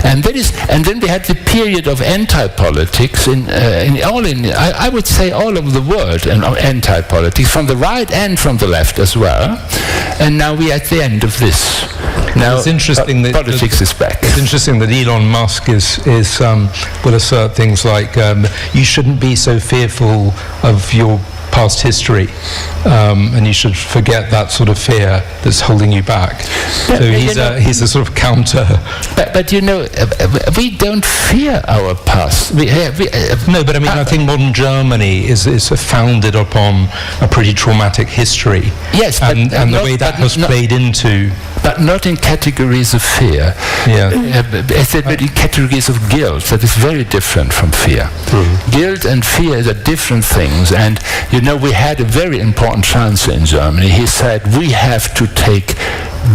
Speaker 6: And then we had the period of anti-politics I would say all over the world, and anti-politics from the right and from the left as well. And now we are at the end of this. Now
Speaker 1: it's interesting that
Speaker 6: politics is back.
Speaker 1: It's interesting that Elon Musk will assert things like you shouldn't be so fearful of your past history, and you should forget that sort of fear that's holding you back. So he's a sort of counter.
Speaker 6: But you know, we don't fear our past.
Speaker 1: No, but I mean, I think modern Germany is founded upon a pretty traumatic history.
Speaker 6: Yes,
Speaker 1: and the way that has played into.
Speaker 6: But not in categories of fear.
Speaker 1: Yeah.
Speaker 6: But in categories of guilt. That is very different from fear. Guilt and fear are different things. And you know, we had a very important chancellor in Germany. He said we have to take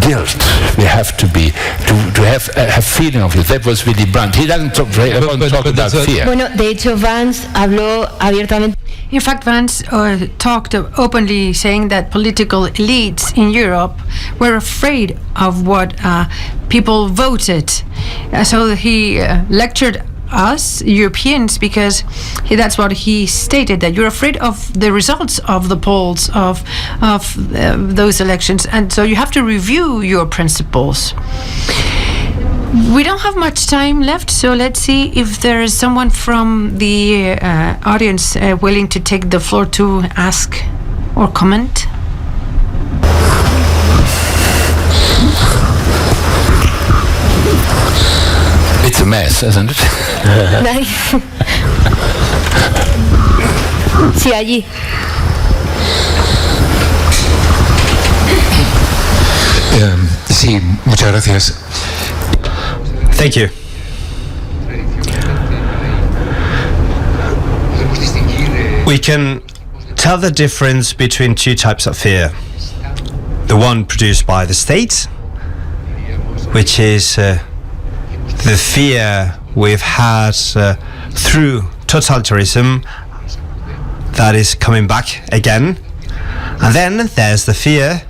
Speaker 6: guilt. We have to have a feeling of it. That was really blunt. He doesn't talk about fear.
Speaker 3: Bueno, de hecho, Vance habló abiertamente.
Speaker 4: In fact, Vance talked openly, saying that political elites in Europe were afraid of what people voted. So he lectured us Europeans because that's what he stated, that you're afraid of the results of the polls of those elections, and so you have to review your principles. We don't have much time left, so let's see if there is someone from the audience willing to take the floor to ask or comment.
Speaker 6: It's a mess, isn't it?
Speaker 3: Sí, allí.
Speaker 7: Sí, muchas gracias.
Speaker 2: Thank you. We can tell the difference between two types of fear. The one produced by the state, which is the fear we've had through totalitarianism that is coming back again. And then there's the fear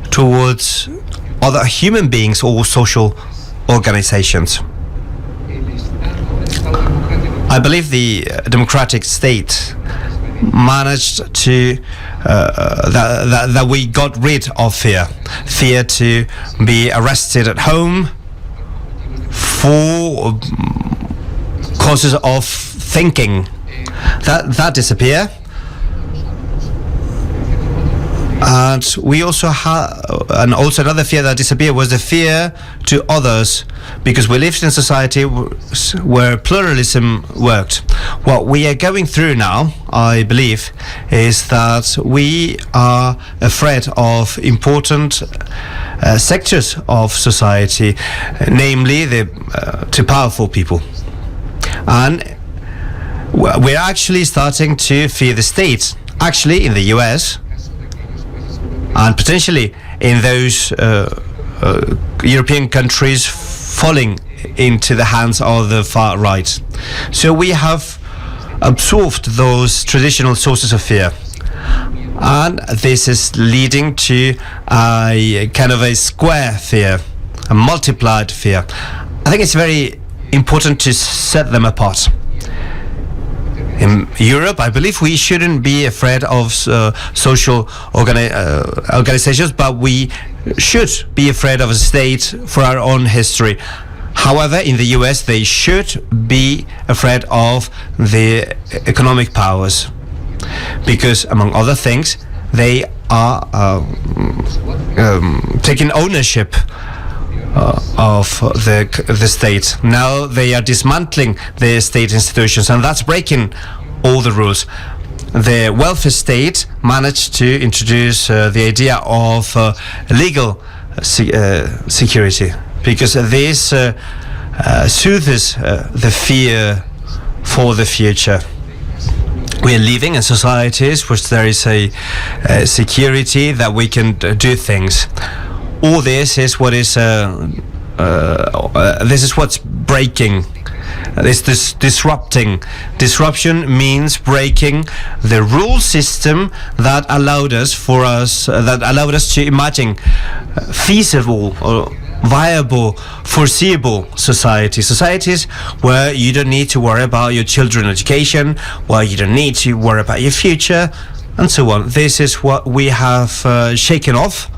Speaker 2: towards other human beings or social organizations. I believe the democratic state managed to that we got rid of fear to be arrested at home for causes of thinking. That disappear. And we also and also another fear that disappeared was the fear to others, because we lived in a society where pluralism worked. What we are going through now, I believe, is that we are afraid of important sectors of society, namely the too powerful people. And we're actually starting to fear the state. Actually, in the US, and potentially in those European countries falling into the hands of the far right. So we have absorbed those traditional sources of fear, and this is leading to a kind of a square fear, a multiplied fear. I think it's very important to set them apart. In Europe, I believe we shouldn't be afraid of social organizations, but we should be afraid of a state for our own history. However, in the US, they should be afraid of the economic powers, because, among other things, they are taking ownership of the state. Now they are dismantling the state institutions, and that's breaking all the rules. The welfare state managed to introduce the idea of legal security, because this soothes the fear for the future. We are living in societies which there is a security that we can do things. All this is what is this is what's breaking. This disrupting. Disruption means breaking the rule system that allowed us to imagine feasible or viable, foreseeable societies where you don't need to worry about your children's education, where you don't need to worry about your future, and so on. This is what we have shaken off.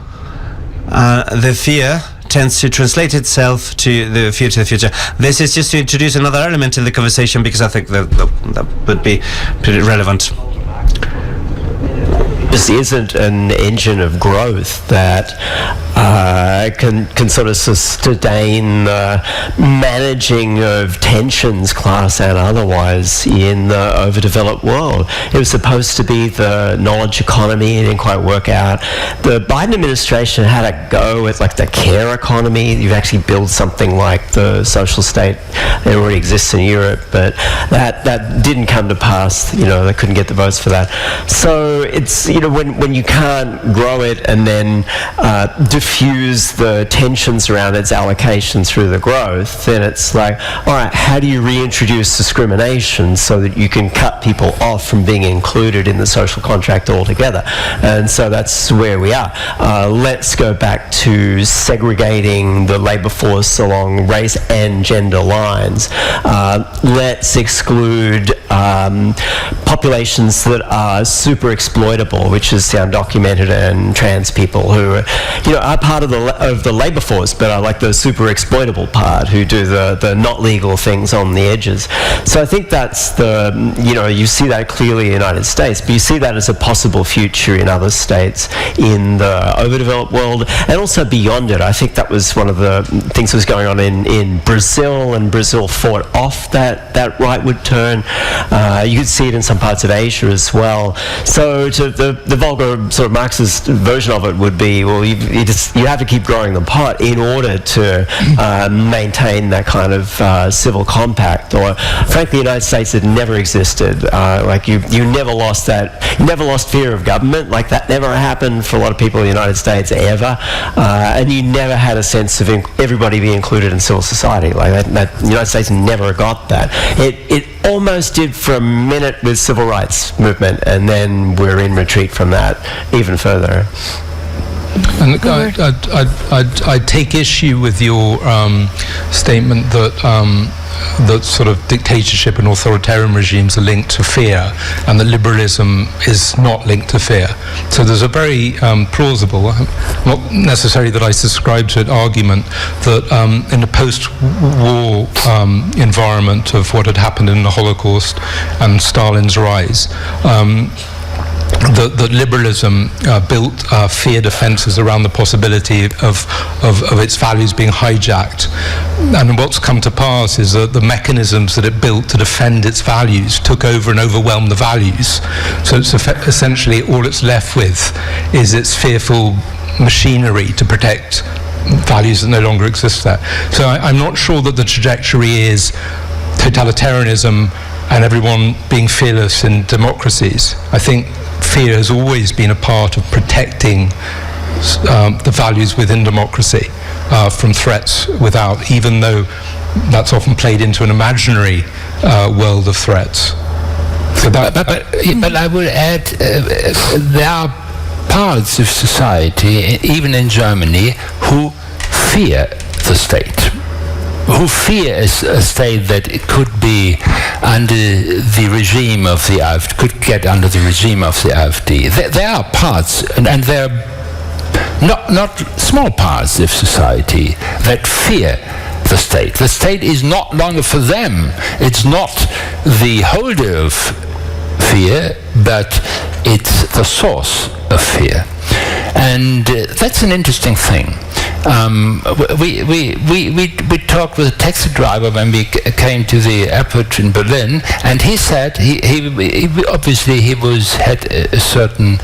Speaker 2: The fear tends to translate itself to the future. This is just to introduce another element in the conversation, because I think that would be pretty relevant.
Speaker 5: just isn't an engine of growth that can sort of sustain managing of tensions, class and otherwise, in the overdeveloped world. It was supposed to be the knowledge economy. It didn't quite work out. The Biden administration had a go with like the care economy. You actually build something like the social state that already exists in Europe, but that didn't come to pass. They couldn't get the votes for that. So it's, when you can't grow it and then diffuse the tensions around its allocation through the growth, then it's like, all right, how do you reintroduce discrimination so that you can cut people off from being included in the social contract altogether? And so that's where we are. Let's go back to segregating the labour force along race and gender lines. Let's exclude populations that are super exploitable, which is the undocumented and trans people who are part of the labour force, but are like the super exploitable part, who do the not legal things on the edges. So I think that's you see that clearly in the United States, but you see that as a possible future in other states in the overdeveloped world and also beyond it. I think that was one of the things that was going on in Brazil, and Brazil fought off that rightward turn. You could see it in some parts of Asia as well. So the vulgar sort of Marxist version of it would be, well, you have to keep growing the pot in order to maintain that kind of civil compact. Or frankly, the United States had never existed. Like you never lost that. You never lost fear of government. Like that never happened for a lot of people in the United States ever. And you never had a sense of everybody being included in civil society. Like that the United States never got that. It almost did for a minute with civil rights movement, and then we're in retreat from that even further.
Speaker 1: And I take issue with your statement that sort of dictatorship and authoritarian regimes are linked to fear, and that liberalism is not linked to fear. So there's a very plausible, not necessarily that I subscribe to it, argument that in the post-war environment of what had happened in the Holocaust and Stalin's rise, that liberalism built fear defences around the possibility of its values being hijacked. And what's come to pass is that the mechanisms that it built to defend its values took over and overwhelmed the values. So it's essentially all it's left with is its fearful machinery to protect values that no longer exist there. So I'm not sure that the trajectory is totalitarianism and everyone being fearless in democracies. I think fear has always been a part of protecting the values within democracy from threats without, even though that's often played into an imaginary world of threats. So
Speaker 6: but I would add, there are parts of society, even in Germany, who fear the state, who fear a state that it could be under the regime of the AfD, could get under the regime of the AfD. There are parts, and there are not small parts of society that fear the state. The state is not longer for them. It's not the holder of fear, but it's the source of fear. And that's an interesting thing. We talked with a taxi driver when we came to the airport in Berlin, and he said he obviously he had a certain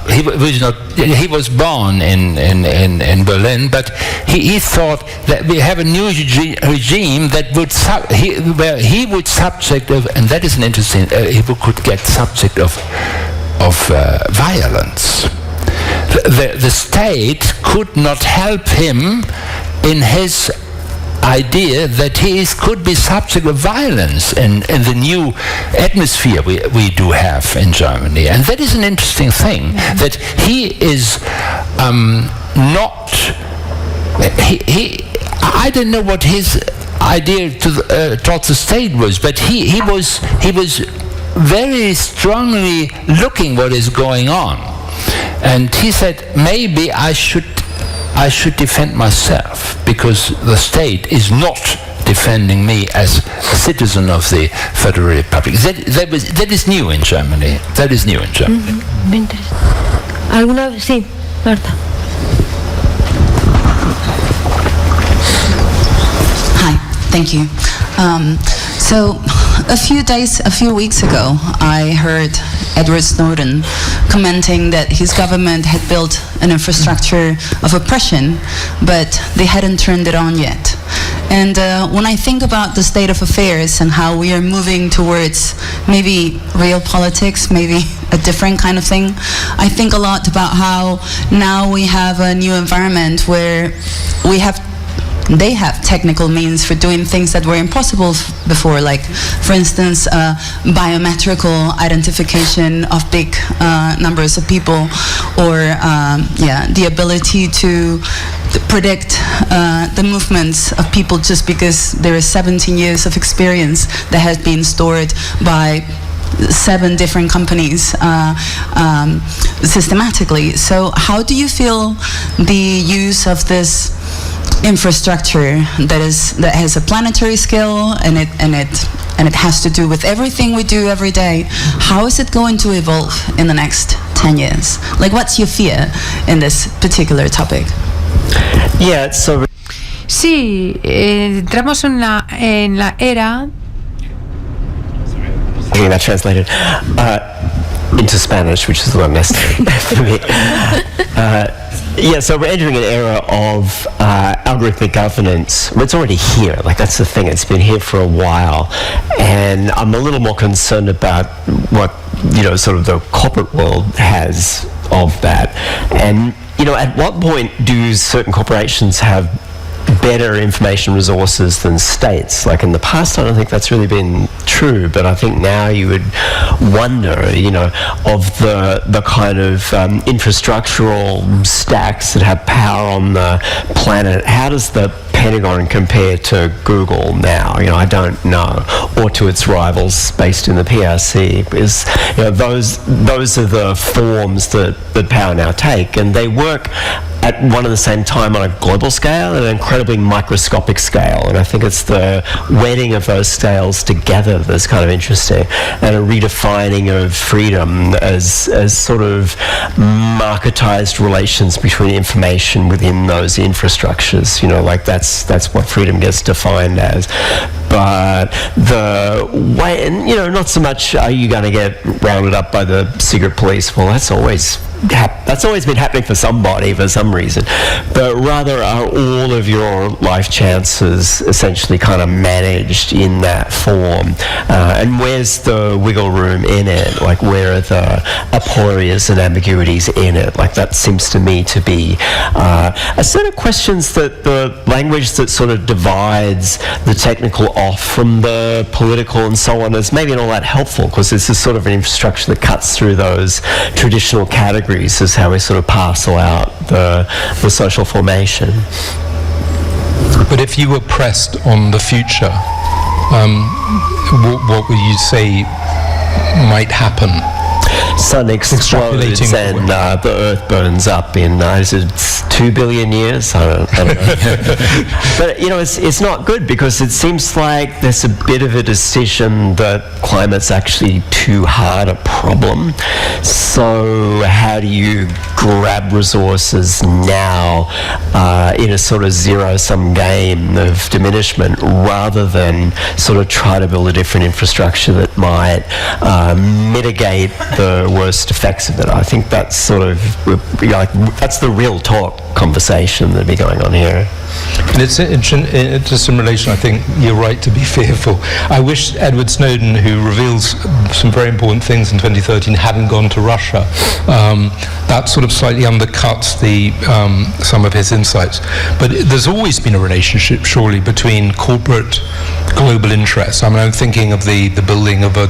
Speaker 6: he was born in Berlin, but he thought that we have a new regime that would where he would subject of, and that is an interesting, he could get subject of violence. The state could not help him in his idea that he could be subject of violence in the new atmosphere we do have in Germany. And that is an interesting thing, that he is not... I don't know what his idea towards the state was, but he was very strongly looking what is going on. And he said, maybe I should defend myself, because the state is not defending me as a citizen of the Federal Republic. That is new in Germany. That is new in Germany.
Speaker 3: ¿Alguna? Sí, Marta.
Speaker 8: Hi, thank you. So a few weeks ago, I heard Edward Snowden commenting that his government had built an infrastructure of oppression, but they hadn't turned it on yet. And when I think about the state of affairs and how we are moving towards maybe real politics, maybe a different kind of thing, I think a lot about how now we have a new environment where they have technical means for doing things that were impossible before, like, for instance, biometrical identification of big numbers of people, or the ability to predict the movements of people just because there is 17 years of experience that has been stored by 7 different companies systematically. So how do you feel the use of this infrastructure that has a planetary scale and it has to do with everything we do every day, how is it going to evolve in the next 10 years? Like, what's your fear in this particular topic?
Speaker 5: Yeah, so
Speaker 4: Sí, entramos en la era.
Speaker 5: Getting that translated into Spanish, which is a lot necessary for me. Yeah, so we're entering an era of algorithmic governance. It's already here. Like, that's the thing. It's been here for a while, and I'm a little more concerned about what, sort of the corporate world has of that. And at what point do certain corporations have better information resources than states? Like, in the past, I don't think that's really been true, but I think now you would wonder, of the kind of infrastructural stacks that have power on the planet, how does the Pentagon compare to Google now? I don't know, or to its rivals based in the PRC, because those are the forms that power now take, and they work at one and the same time on a global scale and an incredibly microscopic scale. And I think it's the wedding of those scales together that's kind of interesting, and a redefining of freedom as sort of marketized relations between information within those infrastructures. Like, that's what freedom gets defined as. But the way, and not so much are you going to get rounded up by the secret police. Well, that's always been happening for somebody for some reason, but rather are all of your life chances essentially kind of managed in that form, and where's the wiggle room in it? Like, where are the aporias and ambiguities in it? Like, that seems to me to be a set of questions that the language that sort of divides the technical off from the political and so on is maybe not all that helpful, because this is sort of an infrastructure that cuts through those traditional categories. Is how we sort of parcel out the social formation.
Speaker 1: But if you were pressed on the future, what would you say might happen?
Speaker 5: Sun explodes and the Earth burns up in 2 billion years. I don't know. But it's not good, because it seems like there's a bit of a decision that climate's actually too hard a problem. So how do you grab resources now in a sort of zero-sum game of diminishment, rather than sort of try to build a different infrastructure that might mitigate the worst effects of it? I think that's sort of that's the real talk conversation that'd be going on here.
Speaker 1: And it's just in relation, I think you're right to be fearful. I wish Edward Snowden, who reveals some very important things in 2013, hadn't gone to Russia. That sort of slightly undercuts some of his insights. But there's always been a relationship, surely, between corporate global interests. I mean, I'm thinking of the building of a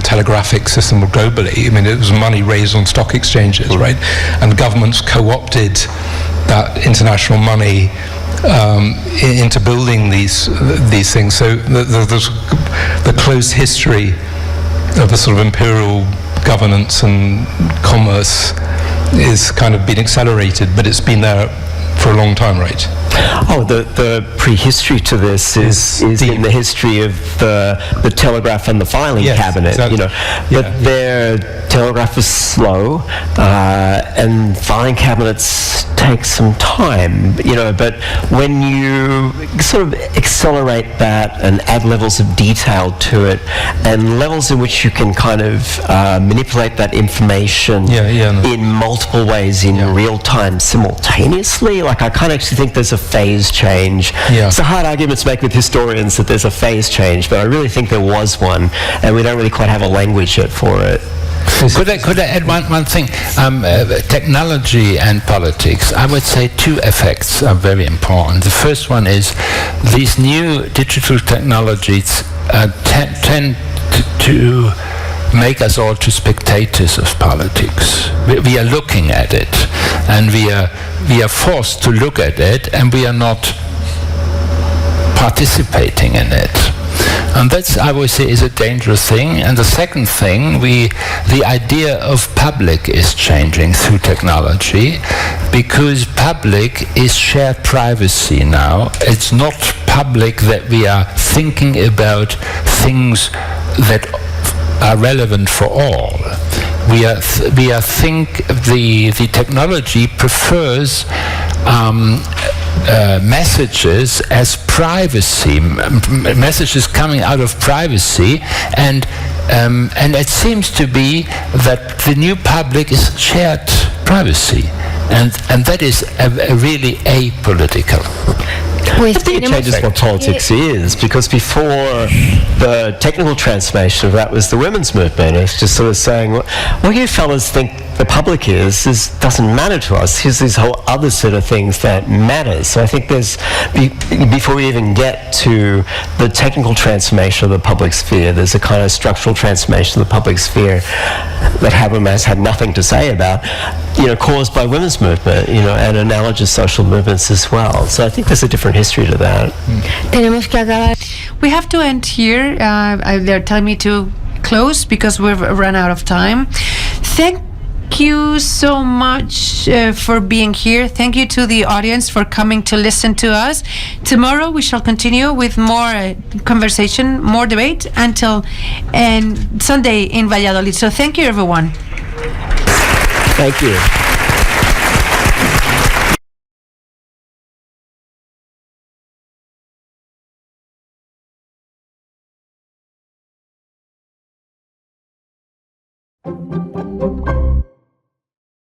Speaker 1: telegraphic system globally. I mean, it was money raised on stock exchanges, right? And governments co-opted that international money into building these things. So there's the close history of a sort of imperial governance and commerce is kind of been accelerated, but it's been there for a long time, right?
Speaker 5: Oh, the prehistory to this is in the history of the telegraph and the filing cabinet.
Speaker 1: Exactly.
Speaker 5: But their telegraph was slow, and filing cabinets take some time. But when you sort of accelerate that and add levels of detail to it, and levels in which you can kind of manipulate that information in multiple ways in real time simultaneously, like I kind of actually think there's a phase change. It's a hard argument to make with historians that there's a phase change, but I really think there was one, and we don't really quite have a language yet for it.
Speaker 6: Could I add one thing? Technology and politics. I would say two effects are very important. The first one is these new digital technologies tend to make us all to spectators of politics. We are looking at it, and we are forced to look at it, and we are not participating in it. And that's, I would say, is a dangerous thing. And the second thing, the idea of public is changing through technology, because public is shared privacy now. It's not public that we are thinking about things that are relevant for all. We think the technology prefers messages as privacy, messages coming out of privacy, and it seems to be that the new public is shared privacy, and that is really apolitical.
Speaker 5: I think it changes what politics is, because before the technical transformation of that was the women's movement. It's just sort of saying, what you fellas think the public is doesn't matter to us. Here's this whole other set of things that matters. So I think there's, before we even get to the technical transformation of the public sphere, there's a kind of structural transformation of the public sphere that Habermas had nothing to say about, caused by women's movement, and analogous social movements as well. So I think there's a different history to that.
Speaker 4: We have to end here. They're telling me to close because we've run out of time. Thank you so much for being here. Thank you to the audience for coming to listen to us. Tomorrow we shall continue with more conversation, more debate until Sunday in Valladolid. So thank you, everyone.
Speaker 5: Thank you.
Speaker 9: Thank you.